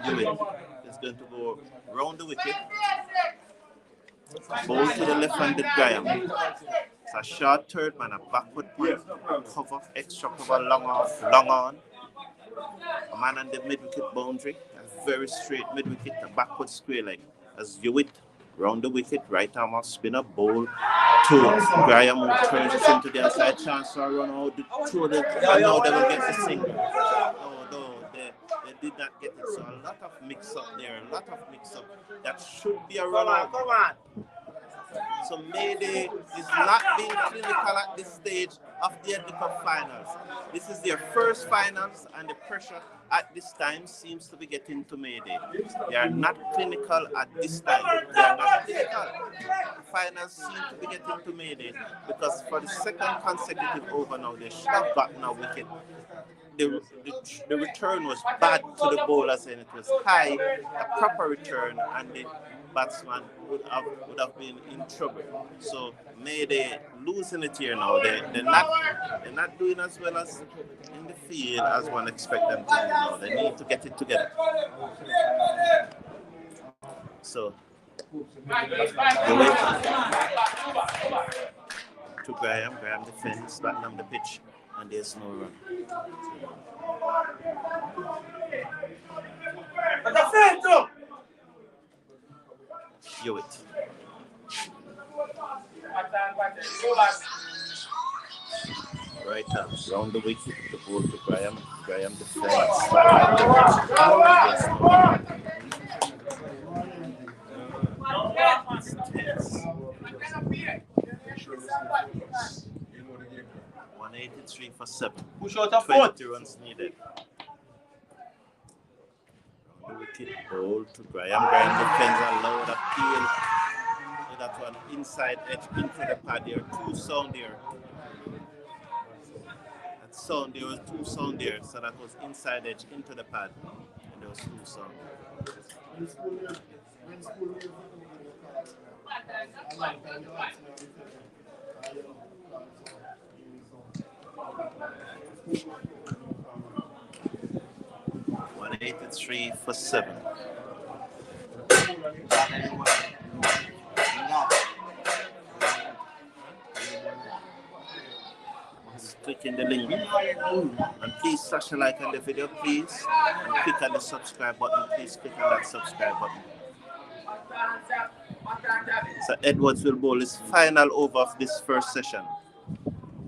Ewing is going to go round the wicket, bowl to the left-handed Graham. It's a short third man, a backward point, cover, extra cover, long off, long on. A man on the mid-wicket boundary, a very straight mid-wicket, a backward square leg. As Hewitt round the wicket, right arm off spinner, bowl to Graham, who turns it into the outside chance to run out through the, and now they will get the single. No, they did not get it. So a lot of mix-up there, That should be a run out. Come on. So MayDay is not being clinical at this stage of the Headley Cup finals. This is their first finals, and the pressure at this time seems to be getting to MayDay. They are not clinical at this time. They are not clinical. The finals seem to be getting to MayDay because for the second consecutive over now, they should have gotten a wicket. The return was bad to the bowlers and it was high, a proper return, and the batsman would have been in trouble. So MayDay losing it here now. They're not doing as well as in the field as one expects them to do now. They need to get it together. So the way to Graham defends, back on the pitch, and there's no run. Hewitt. Right up, round the wicket, the ball to Graham. Graham defends. Yes. 183 for 7. Push out a 20 runs needed. The wicket ball to Graham. Graham defends a loud appeal. That one inside edge into the pad. There are two sound there. That sound there was two sound there, so that was inside edge into the pad. And there was two sound. $183 for 7. Clicking the link and please smash a like on the video, please, and click on the subscribe button. Please click on that subscribe button. So Edwards will bowl his final over of this first session. So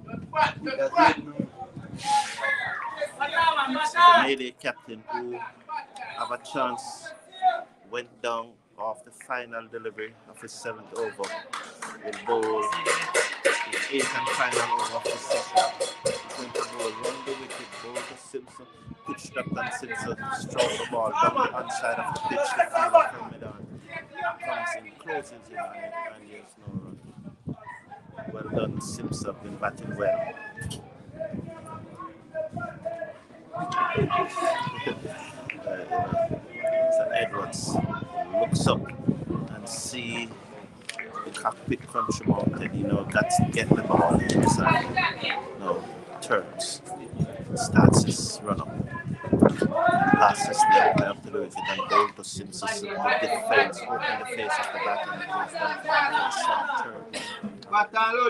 the MayDay captain, who have a chance, went down off the final delivery of his 7th over, will bowl his 8th and final over of this session. He's going to bowl round the wicket, bowl to Simpson, pitch drop, and Simpson strong the ball down the outside of the pitch. The fielder from mid-on comes in, closes in, and there's no run. Well done, Simpson, been batting well. So Edwards looks up and see the cockpit country mountain, you know, that's get the ball inside. No, turns, starts his run up, passes the open up to the wicket and goal to Simpson. The defense open the face of the batter and goes down for a short turn.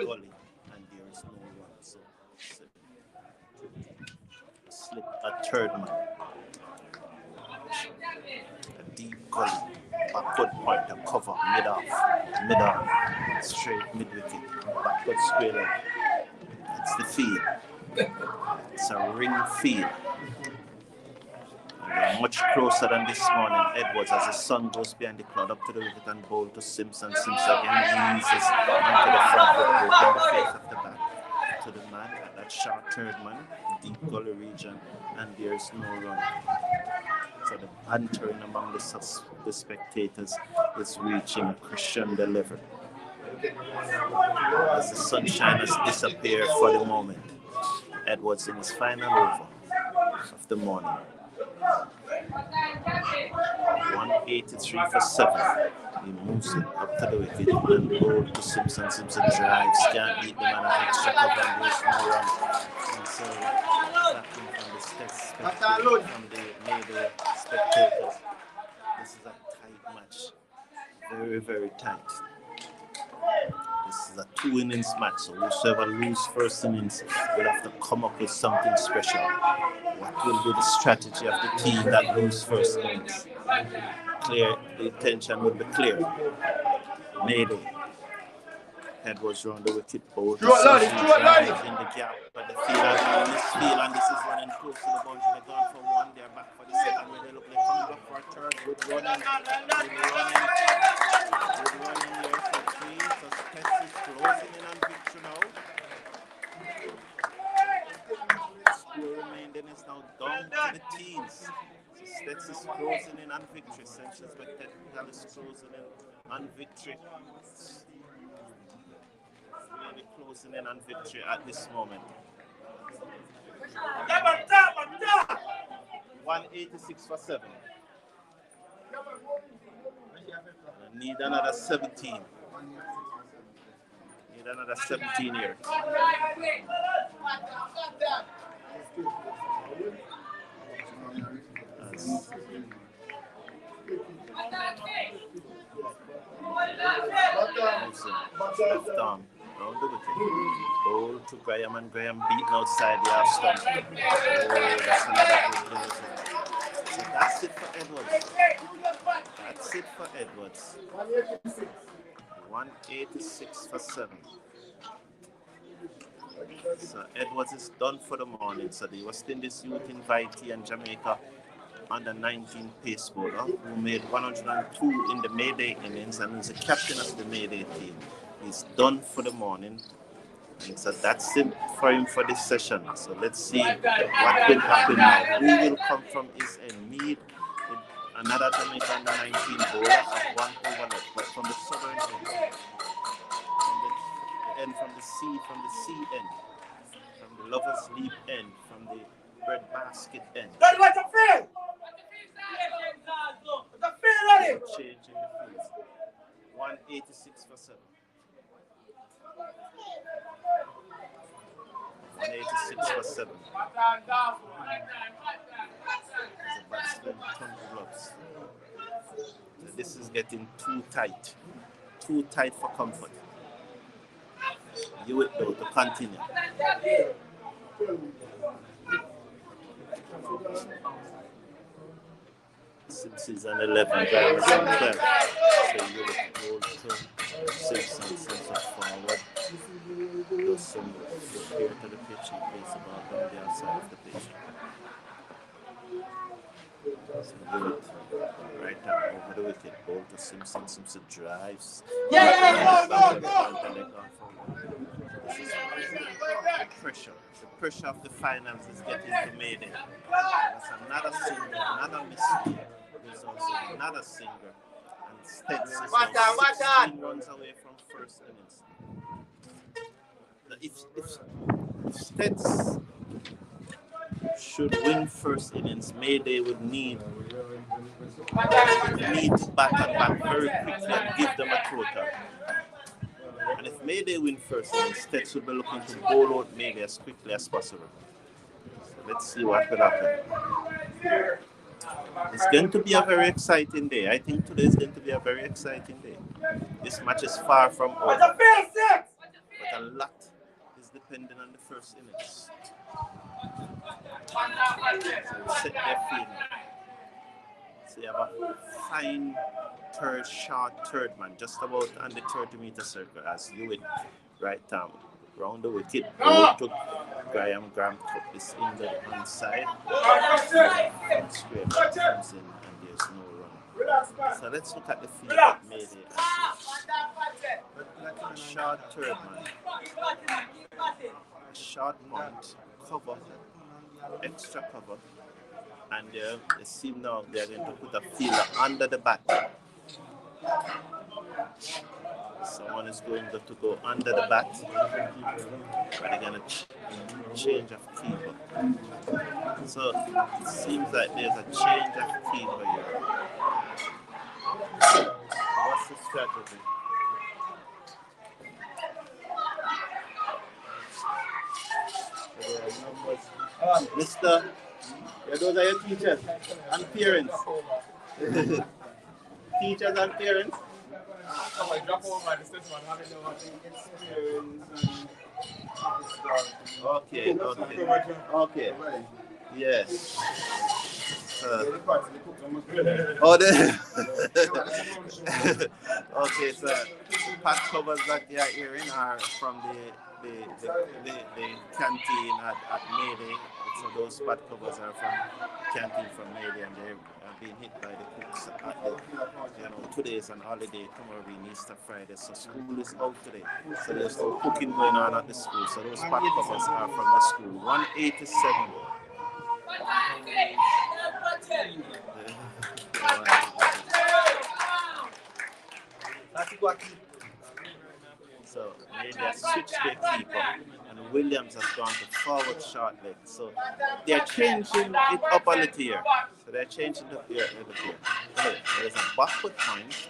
Gully, and there is no run. So slip a third man. A deep gully. Backward point to cover, mid-arm, straight mid-wicket, backward square leg. That's the field. It's a ring field. And they're much closer than this morning. Edwards, as the sun goes behind the cloud, up to the wicket and bowl to Simpson. Simpson again eases into the front foot, open the face of the bat to the man at that short third man, deep gully region, and there's no run. So the bantering among the spectators is reaching a crescendo level. As the sunshine has disappeared for the moment, Edwards in his final over of the morning. 183 for 7. He moves it up to the wicket and bowled to Simpson. Simpson drives, can't beat the man at extra cover and there's no run. And so backing from the STETHS spectators, from the MayDay spectators, this is a tight match. Very, very tight. This is a 2 innings match, so whoever loses first innings will have to come up with something special. What will be the strategy of the team that loses first innings? Clear, the intention will be clear. MayDay. Edwards round the wicket, both in the gap, but the field has this field, and this is running close to the boundary. They're going for one, they're back for the second, where they look like coming back for a third. Good running here for 3. So STETHS is closing in on victory now. Score remaining is now down to the teens. So STETHS is closing in on victory. Central Spectacle is closing in on victory. Really closing in on victory at this moment. 186 for 7. I need another 17. Need another 17 here. Left arm. Round the wicket. Ball to Graham, and Graham beaten outside the half stump. Oh, that's another good delivery. So that's it for Edwards. That's it for Edwards. 186 for 7. So Edwards is done for the morning. So the West Indies youth invitee and Jamaica under 19 pace bowler who made 102 in the MayDay innings and is the captain of the MayDay team. He's done for the morning, and so that's it for him for this session. So let's see what will happen now. Who will come from his end? Mead Another Jamaica under 19 bowler of 1 over left, but from the southern end. From the sea end. From the Lovers Leap end. From the Bread Basket end.
Daddy, what's a field? What's a field, Daddy?
Change in the fields. 186 for 7. 186 for 7. As a batsman, 20 gloves. So this is getting too tight. Too tight for comfort. You would though to continue. Simpsons and 11 drivers on 12. So you would go to Simpsons forward. Those some here to the pitch and place the ball down the outside of the pitch. So do it right up over the wicket. Ball to Simpson. Simpson drives. This is the pressure. The pressure of the finals is getting to MayDay. That's another single, another mistake. There's also another single. And STETHS is 16 runs away from first innings. If STETHS should win first innings, MayDay would need to bat and back very quickly and give them a total. And if MayDay win first innings, STETHS will be looking to bowl out MayDay as quickly as possible. So let's see what will happen. It's going to be a very exciting day. I think today is going to be a very exciting day. This match is far from over. But a lot is depending on the first innings. So set their field. So you have a fine short third man, just about on the 30-meter circle as you would right arm round the wicket. To Graham put this in the onside. Square comes in and there's no run. So let's look at the field that MayDay. Short third man. Short bunt, cover, extra cover. And they seem now they're going to put a fielder under the bat. Someone is going to go under the bat. But they're going to change of keeper. So it seems like there's a change of keeper here. What's the strategy? Mister, yeah, those are your teachers and parents. Teachers and parents. Okay. Yes. Okay, so pat covers that they are hearing are from the canteen at MayDay. So those pat covers are from canteen from MayDay, and they are being hit by the cooks at the, today is an holiday, tomorrow being Easter Friday, so school is out today. So there's no cooking going on at the school. So those pat covers are from the school. 187. So MayDay switched their keeper, and Williams has gone to forward short leg. So they're changing it up a little here. So they're changing it up here a little here. Okay, there's a backward point,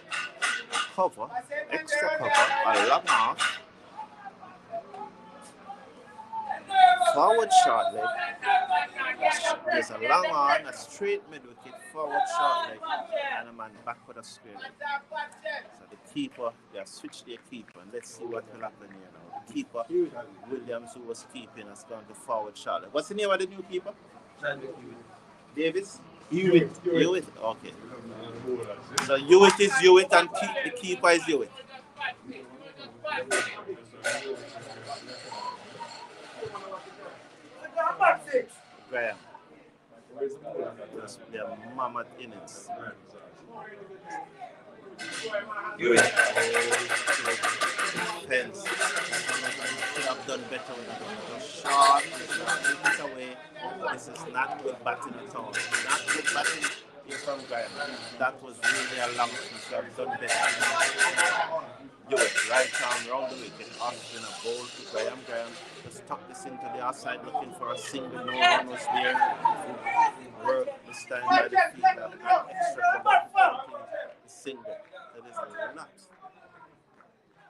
a cover, extra cover, a long off, forward short leg. There's a long on, a straight mid wicket, forward short leg, and a man back with a square leg. So the keeper, they have switched their keeper, and let's see what will happen here now. The keeper, Williams, who was keeping, has gone to forward short leg. What's the name of the new keeper? Davis? Hewitt. Okay. So Hewitt is Hewitt, and the keeper is Hewitt. Graham. Their mammoth innings. Pence. Should have done better with that. Short, away. This is not good batting at all. Not good batting You're from Graham. That was really a long piece. You have done better. You went right arm round the wicket, off in a bowl to Graham. Graham just tucked this into the outside looking for a single. No one was there. Work this time by the fielder. Extra cover. The single. That is a lot.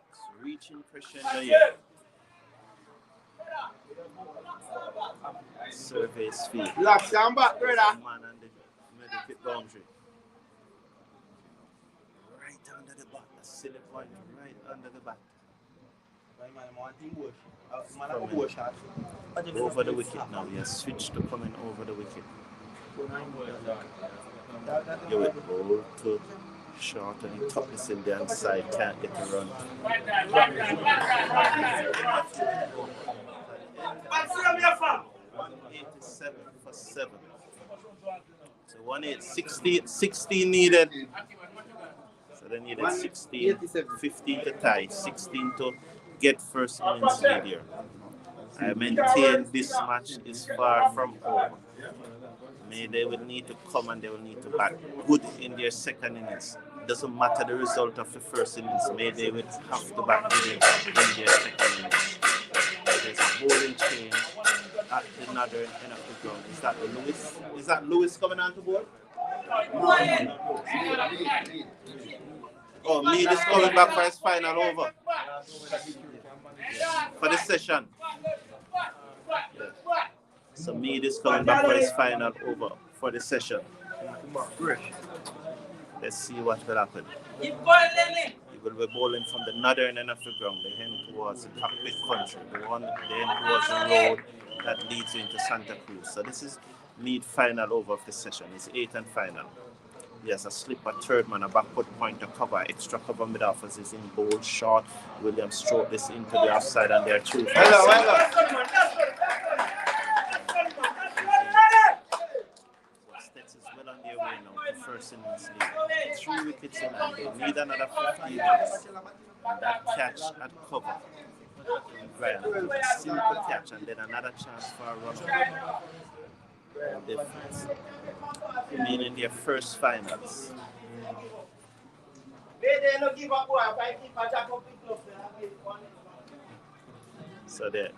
It's reaching crescendo here. Surveys field.
Lock down back, brother.
Man and the middle boundary. Right under the bat. A silly point right under the bat. Over the wicket now. He has switched to coming over the wicket. You will go to short and he tucked this in the inside. Can't get a run. 187 for 7. So 16 needed. So they needed 16, 15 to tie, 16 to get first innings lead here. I maintain this match is far from over. They will need to come and they will need to bat good in their second innings. It doesn't matter the result of the first innings. They will have to bat good in their second innings. There's a bowling change at the northern end of the ground. Is that Lewis? Is that Lewis coming on to board? Oh, Mead is coming back for his final over. For the session. Yeah. So Mead is coming back for his final over for the session. Let's see what will happen. He will be bowling from the northern end of the ground, the end towards the cockpit country, the end towards the road that leads you into Santa Cruz. So this is Mead final over of the session. It's 8th and final. He has a slipper third man, a backward pointer cover, extra cover mid offers is in bold short. Williams stroke this into the offside and they're two. STETHS is well on their way now to first innings lead. 3 wickets in hand. They need another 15 minutes. And that catch at cover. Right. Simple catch and then another chance for a run. Difference. Meaning their first finals. So they're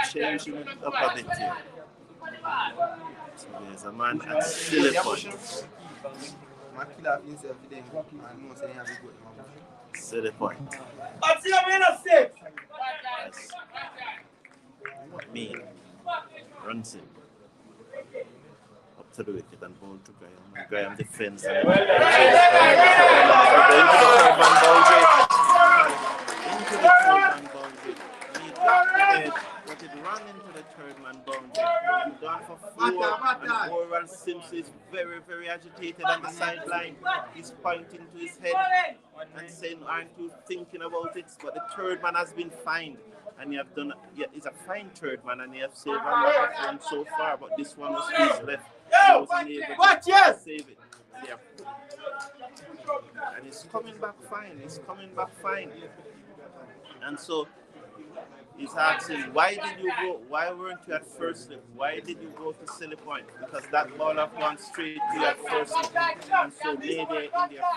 changing it up a bit here. So there's a man at silly point. Silly point. Yes. Me runs in up to the wicket and ball to Graham. Graham defends and into the third man boundary. Into the third man boundary. He dropped the head, but it ran into the third man boundary. He's gone for 4 and Warren Simpson is very, very agitated on the sideline. He's pointing to his head and saying, aren't you thinking about it? But the third man has been fined. And you have done, he's a fine third man, and you have saved one microphone so far, but this one was his left. He wasn't able to save it. Yeah. And he's coming back fine. He's coming back fine. And so he's asking, why did you go? Why weren't you at first slip? Why did you go to silly point? Because that ball have gone straight to you at first slip. And so MayDay in their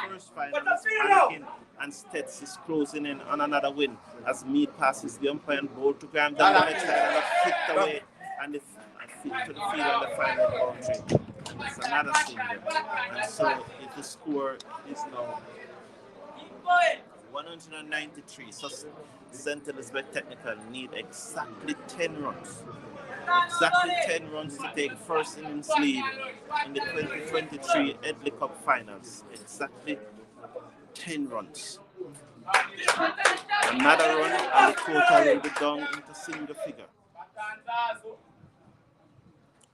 first final is panicking. And STETHS is closing in on another win as Mead passes the umpire and ball to Graham down the left side and flicked away and the feet to the field on the final boundary. And it's another single. And so if the score is now 193. So St. Elizabeth Technical need exactly 10 runs. Exactly 10 runs to take first innings lead in the 2023 Headley Cup finals. Exactly 10 runs. Another run and the total will be down into single figure.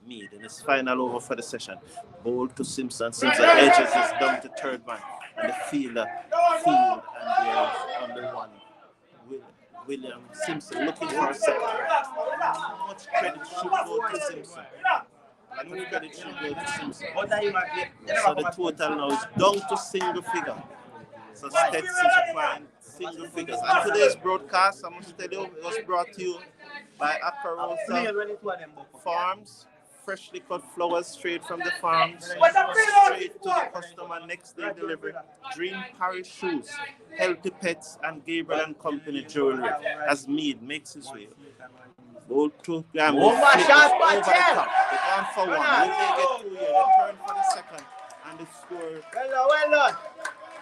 Mead in his final over for the session. Ball to Simpson. Simpson edges is down to third man. And the fielder field and there's on the one. William Simpson looking for a second. How much credit should go to Simpson? How much credit should go to Simpson? So the total now is down to single figure. So STETHS is acquiring single figures. And today's broadcast, I must tell you, it was brought to you by Aparosa Farms, freshly cut flowers straight from the farm, straight to the customer next day delivery. Dream Paris shoes, Healthy Pets, and Gabriel and Company jewelry as Mead makes his way. Goal 2 gram. Over the top. They gone for one. When they get 2 here, they turn for the second and they score.
Well done.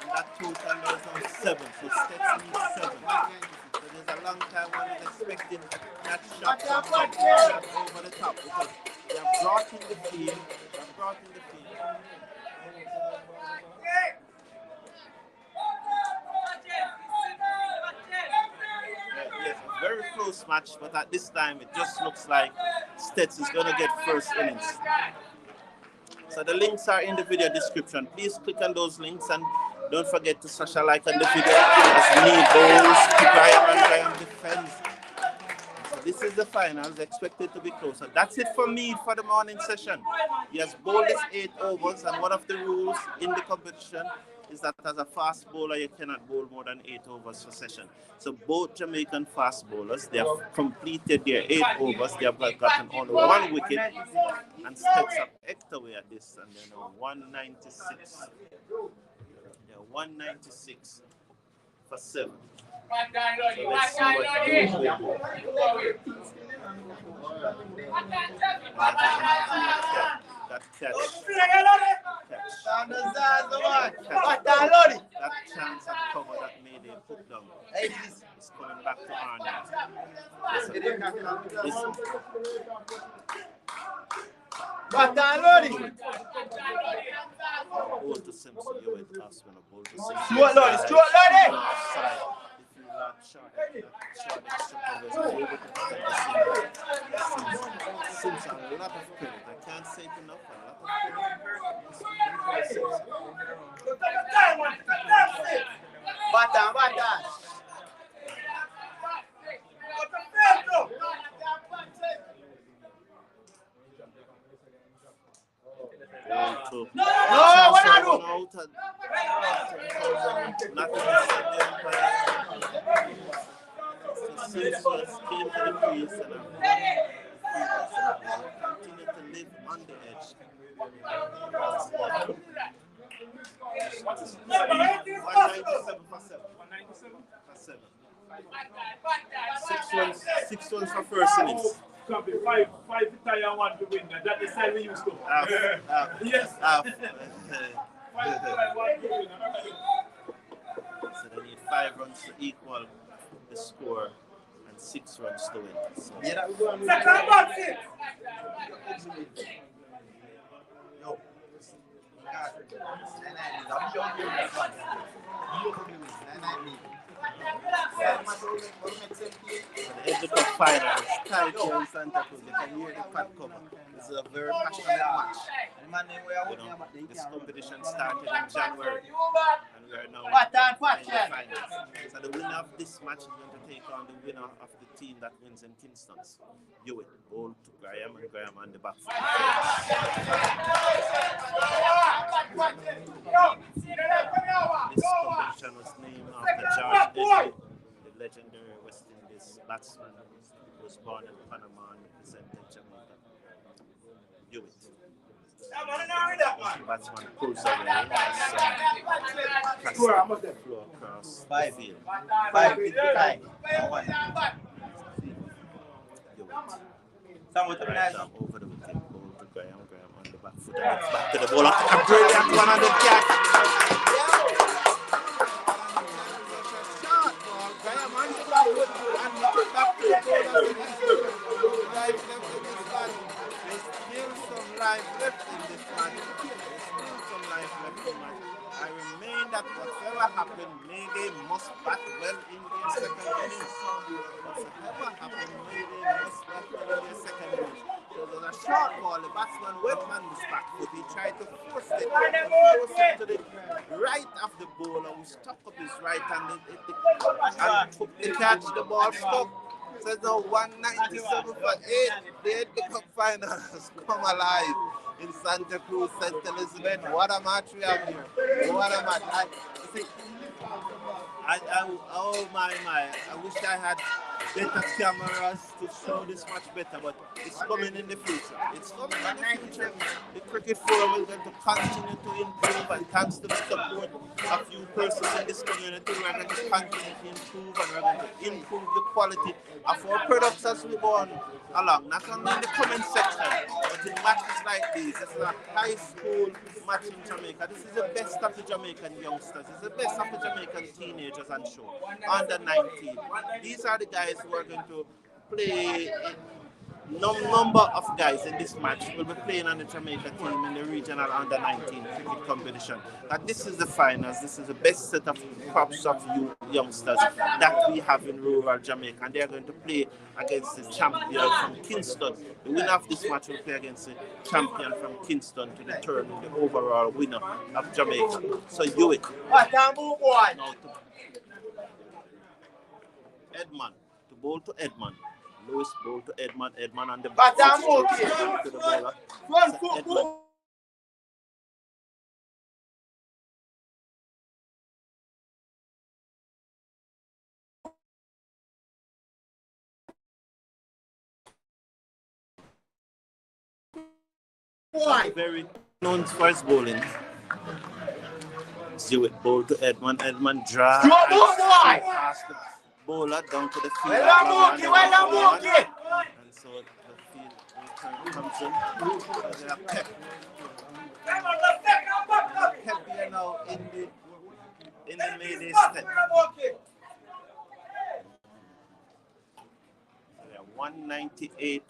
And that total is now 7. So Stets needs 7. So there's a long time one is expecting that shot over the top because they have brought in the field. Yes, a very close match, but at this time it just looks like Stets is going to get first innings. So the links are in the video description. Please click on those links and don't forget to smash a like on the video as Mead bowls, Graham defends. So this is the finals, expected to be close. So that's it for Mead for the morning session. He has bowled his 8 overs, and one of the rules in the competition is that as a fast bowler, you cannot bowl more than 8 overs per session. So both Jamaican fast bowlers, they have completed their 8 overs. They have gotten only 1 wicket, and Stets up away at this, and they're now 196. They're 196 for 7. So let's see what they do. That catch. That chance of cover that MayDay put down is coming back to Arnold. Ball to Simpson, you went last one. Ball to Simpson.
Stuart Lordy.
If you not short extra covers, you're able to protect the Simpson. A lot of credit. I can't say it enough. A lot of credit.
Bata.
No,
what I do?
Simpsons came to the crease and continue to live on the edge. 197 for 7. 6 runs for first innings.
Five retire and 1 to win. That's the style we used to. Yes. 5 retire 1 to win.
So they need 5 runs to equal the score and 6 runs to win. So. The Headley finals, tight here in Santa Cruz. You can hear the pad cover. This is a very passionate match. This competition started in January, and we are now in the finals. So the winner of this match is going to take on the winner of the team that wins in Kingston's. Hewitt, ball to Graham, and Graham on the back foot. This competition was named after George Headley, the legendary West Indies batsman who was born in Panama and represented Jamaica. Hewitt. Batsman pulls away as flow across the field.
5
Over the wicket, ball to Graham on the back foot, and it's back to the ball. A brilliant one on the catch. Graham on the back foot, and he took back to the ball. There's still some life left in this match. I remain that whatever happened, MayDay must bat well in their second innings. Whatever happened, MayDay must bat well in their second innings. So there's a short ball, the batsman went on this back foot. He tried to force it to the right of the bowler who stuck up his right hand and took the catch, the ball stuck. So it's now 197 for 8. The Headley Cup finals come alive in Santa Cruz, St. Elizabeth. What a match we have here. What a match. Oh my. I wish I had better cameras to show this much better, but it's coming in the future. It's coming in the future. The cricket forum is going to continue to improve, and thanks to the support of few persons in this community, we're going to continue to improve, and we're going to improve the quality of our products as we go on along. Not only in the comment section, but in matches like these. This is a high school match in Jamaica. This is the best of the Jamaican youngsters. It's the best of the Jamaican teenagers and show. Under 19. These are the guys who are going to play. Number of guys in this match will be playing on the Jamaica team in the regional under 19 cricket competition. And this is the finals. This is the best set of crops of youngsters that we have in rural Jamaica. And they are going to play against the champion from Kingston. The winner of this match will play against the champion from Kingston to determine the overall winner of Jamaica. So you it. Now to Edmund. To bowl to Edmund. Lewis ball to Edmund. Edmund on the back. To the bowler. So Edmund. Very known for his bowling. Stewart ball to Edmund. Edmund drive. Past the bowler down to the field. And so the field return comes in. So they are Pep. Pep here now in the MayDay step. So they are 198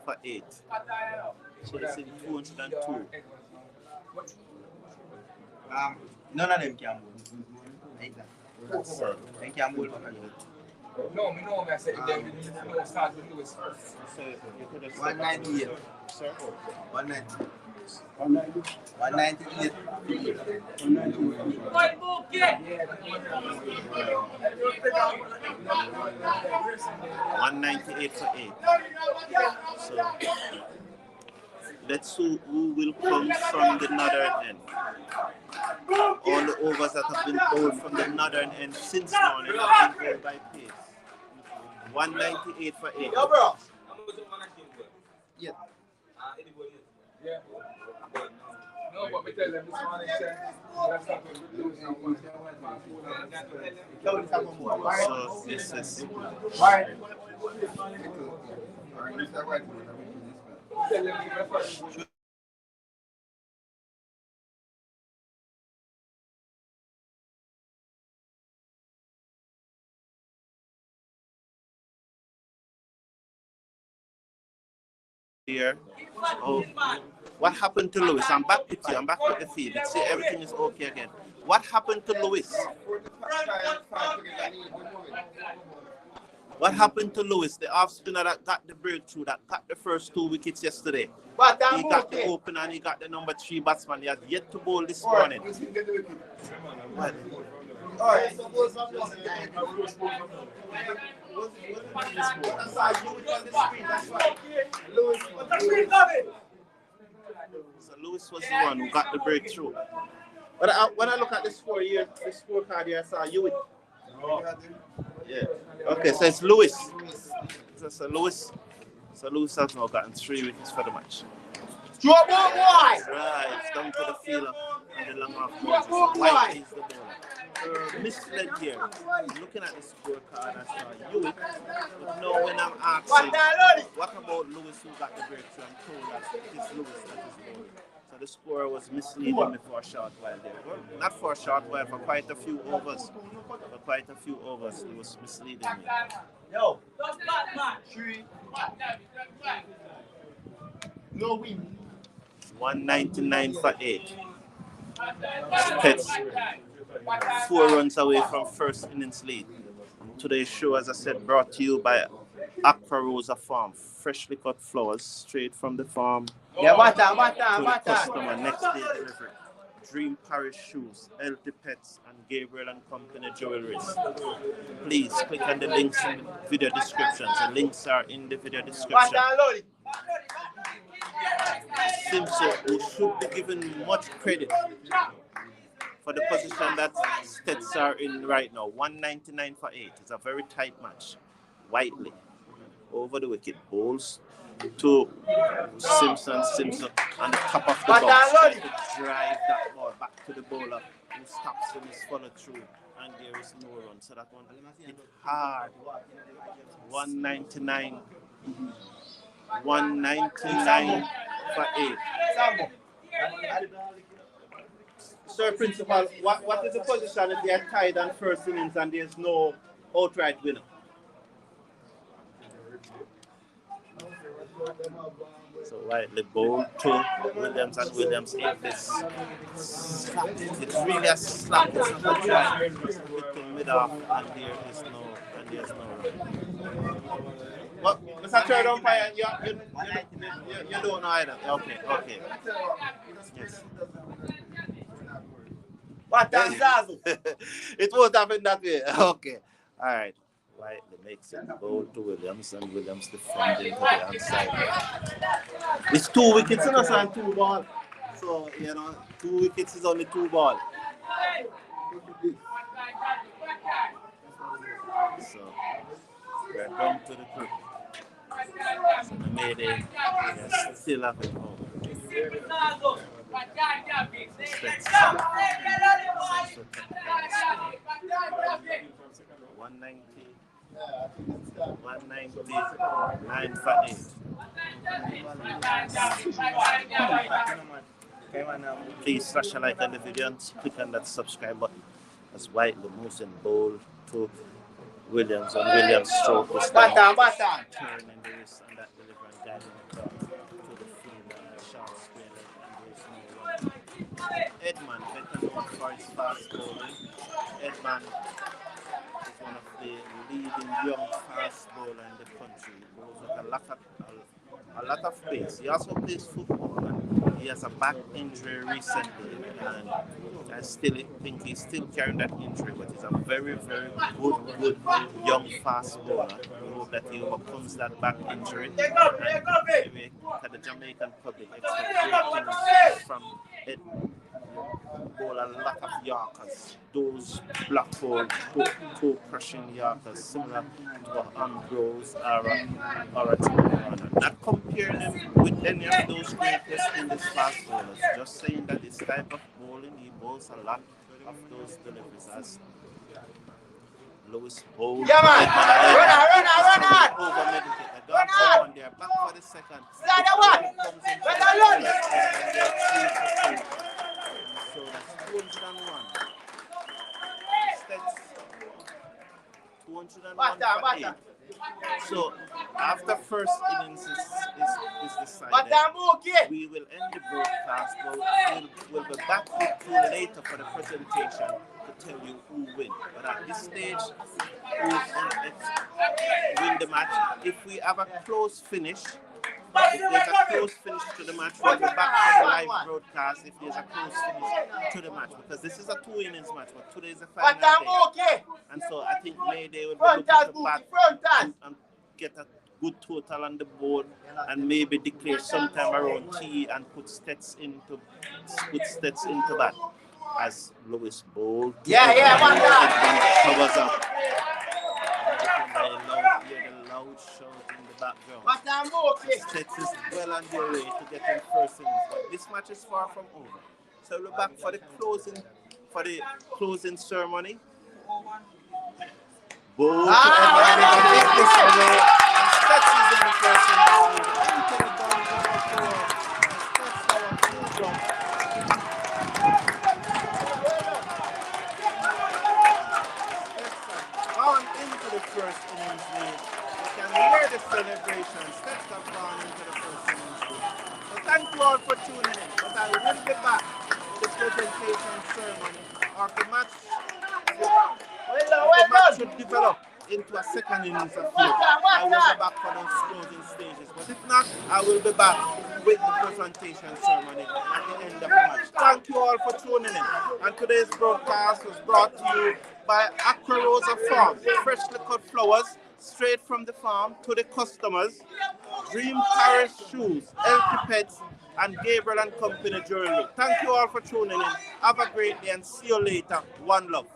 for 8. So this is 202.
None of them can move.
So
They can move. No, me know. I said them start with Lewis first.
So you could have
198.
Sir?
198. 198.
198 for 8. So let's see who will come from the northern end. All the overs that have been bowled from the northern end since morning have been bowled by pace. 198 for 8.
Yo, bro.
Yeah.
Yeah. No, but me tell them this morning,
So this is here. Oh, what happened to Lewis? I'm back with you. I'm back with the field. Let's see, everything is okay again. What happened to Lewis? What happened to Lewis, the off spinner that got the breakthrough, that got the first 2 wickets yesterday? He got the opener and he got the number 3 batsman. He has yet to bowl this morning. What?
Alright,
So Lewis was the one who got the breakthrough. But when I look at the score here, the scorecard here, I saw you. Yeah. Okay, so it's Lewis. So Lewis has now gotten 3 wickets for the match. Right, it's down to the fielder and the long off goal. White is the bowler. Misled here. Looking at the scorecard, I saw Hewitt. But now when I'm asking, what about Lewis who got the breakthrough? I'm told that it's Lewis that is bowling. So the score was misleading me for a short while there. Well, not for a short while, for quite a few overs. For quite a few overs, it was misleading me.
Yo, 3. No win.
199 for 8. STETHS 4 runs away from first innings lead. Today's show, as I said, brought to you by Aqua Rosa Farm. Freshly cut flowers straight from the farm to the customer next day delivery. Dream Parish Shoes, Healthy Pets, and Gabriel and Company Jewelries. Please click on the links in the video description. The links are in the video description. Simpson, who should be given much credit for the position that STETHS are in right now. 199 for 8. It's a very tight match. Whiteley. Over the wicket, bowls to Simpson on the top of the box, trying to drive that ball back to the bowler who stops in his follow through, and there is no run. So that one hit hard. 199 for 8. Sir Principal, what is the position if they are tied on first innings and there's no outright winner? So Whiteley bowled to Williams, and Williams hit this slap. It's really a slap. It's not a try. It came mid off, and there's no run. What, Mr. Third Umpire, you don't know either. Okay. Yes.
What does
It won't happen that way. Okay. All right. Whiteley makes it bowl to Williams, and Williams defending to the outside. It's 2 wickets in us and 2 ball. So, 2 wickets is only 2 ball. So, we're down to the group. So, the MayDay is still up at home. STETHS. 190. 199 for 8. Please smash a like on the video and click on that subscribe button as Whiteley moves in bowl to Williams, and Williams stroke the stand, turning the wrist and that delivery and guiding it down to the field and the shot square leg, and there's no run. Edman, better known for his fast bowling. Edman is one of the leading young fast bowler in the country. He bowls with a lot of pace. He also plays football, and he has a back injury recently, and I still think he's still carrying that injury, but he's a very, very good young fast bowler. We hope that he overcomes that back injury, and maybe the Jamaican public expect great things from it. Bowl a lot of Yorkers, those black hole, toe crushing Yorkers, similar to Ambrose or a Timberland. Not comparing him with any of those greatest English fast bowlers, just saying that this type of bowling, he bowls a lot of those deliveries as Lewis bowls.
Yeah, man! Run on!
Over-meditated. Don't on there, back for the second. So that's 201. STETHS 201 for 8. So after first innings is decided, we will end the broadcast. We'll be back with you later for the presentation to tell you who wins. But at this stage, who win the match. If we have a close finish, if there's a close finish to the match, we'll be back for the live broadcast if there's a close finish to the match, because this is a 2 innings match, but today is the final day. And so I think MayDay will be looking to bat and get a good total on the board, and maybe declare sometime around tea and put STETHS into bat as Lewis bowled. Covers up. The loud shout in the background. STETHS is well on their way to getting first innings, but this match is far from over. So we're back for the closing ceremony. Bowl to everybody to take this away. And STETHS is in the first innings. Gone into the first innings lead. You can hear the celebration. STETHS have gone into the first innings lead. So thank you all for tuning in. But I will be back to the presentation ceremony of the match. The match should develop into a second innings of play. I will be back for those closing stages. But if not, I will be back with the presentation ceremony at the end of the match. Thank you all for tuning in. And today's broadcast was brought to you by Aqua Rosa Farm. Freshly cut flowers straight from the farm to the customers. Dream Paris Shoes, Healthy Pets, and Gabriel and Company Jewelry. Thank you all for tuning in. Have a great day and see you later. One love.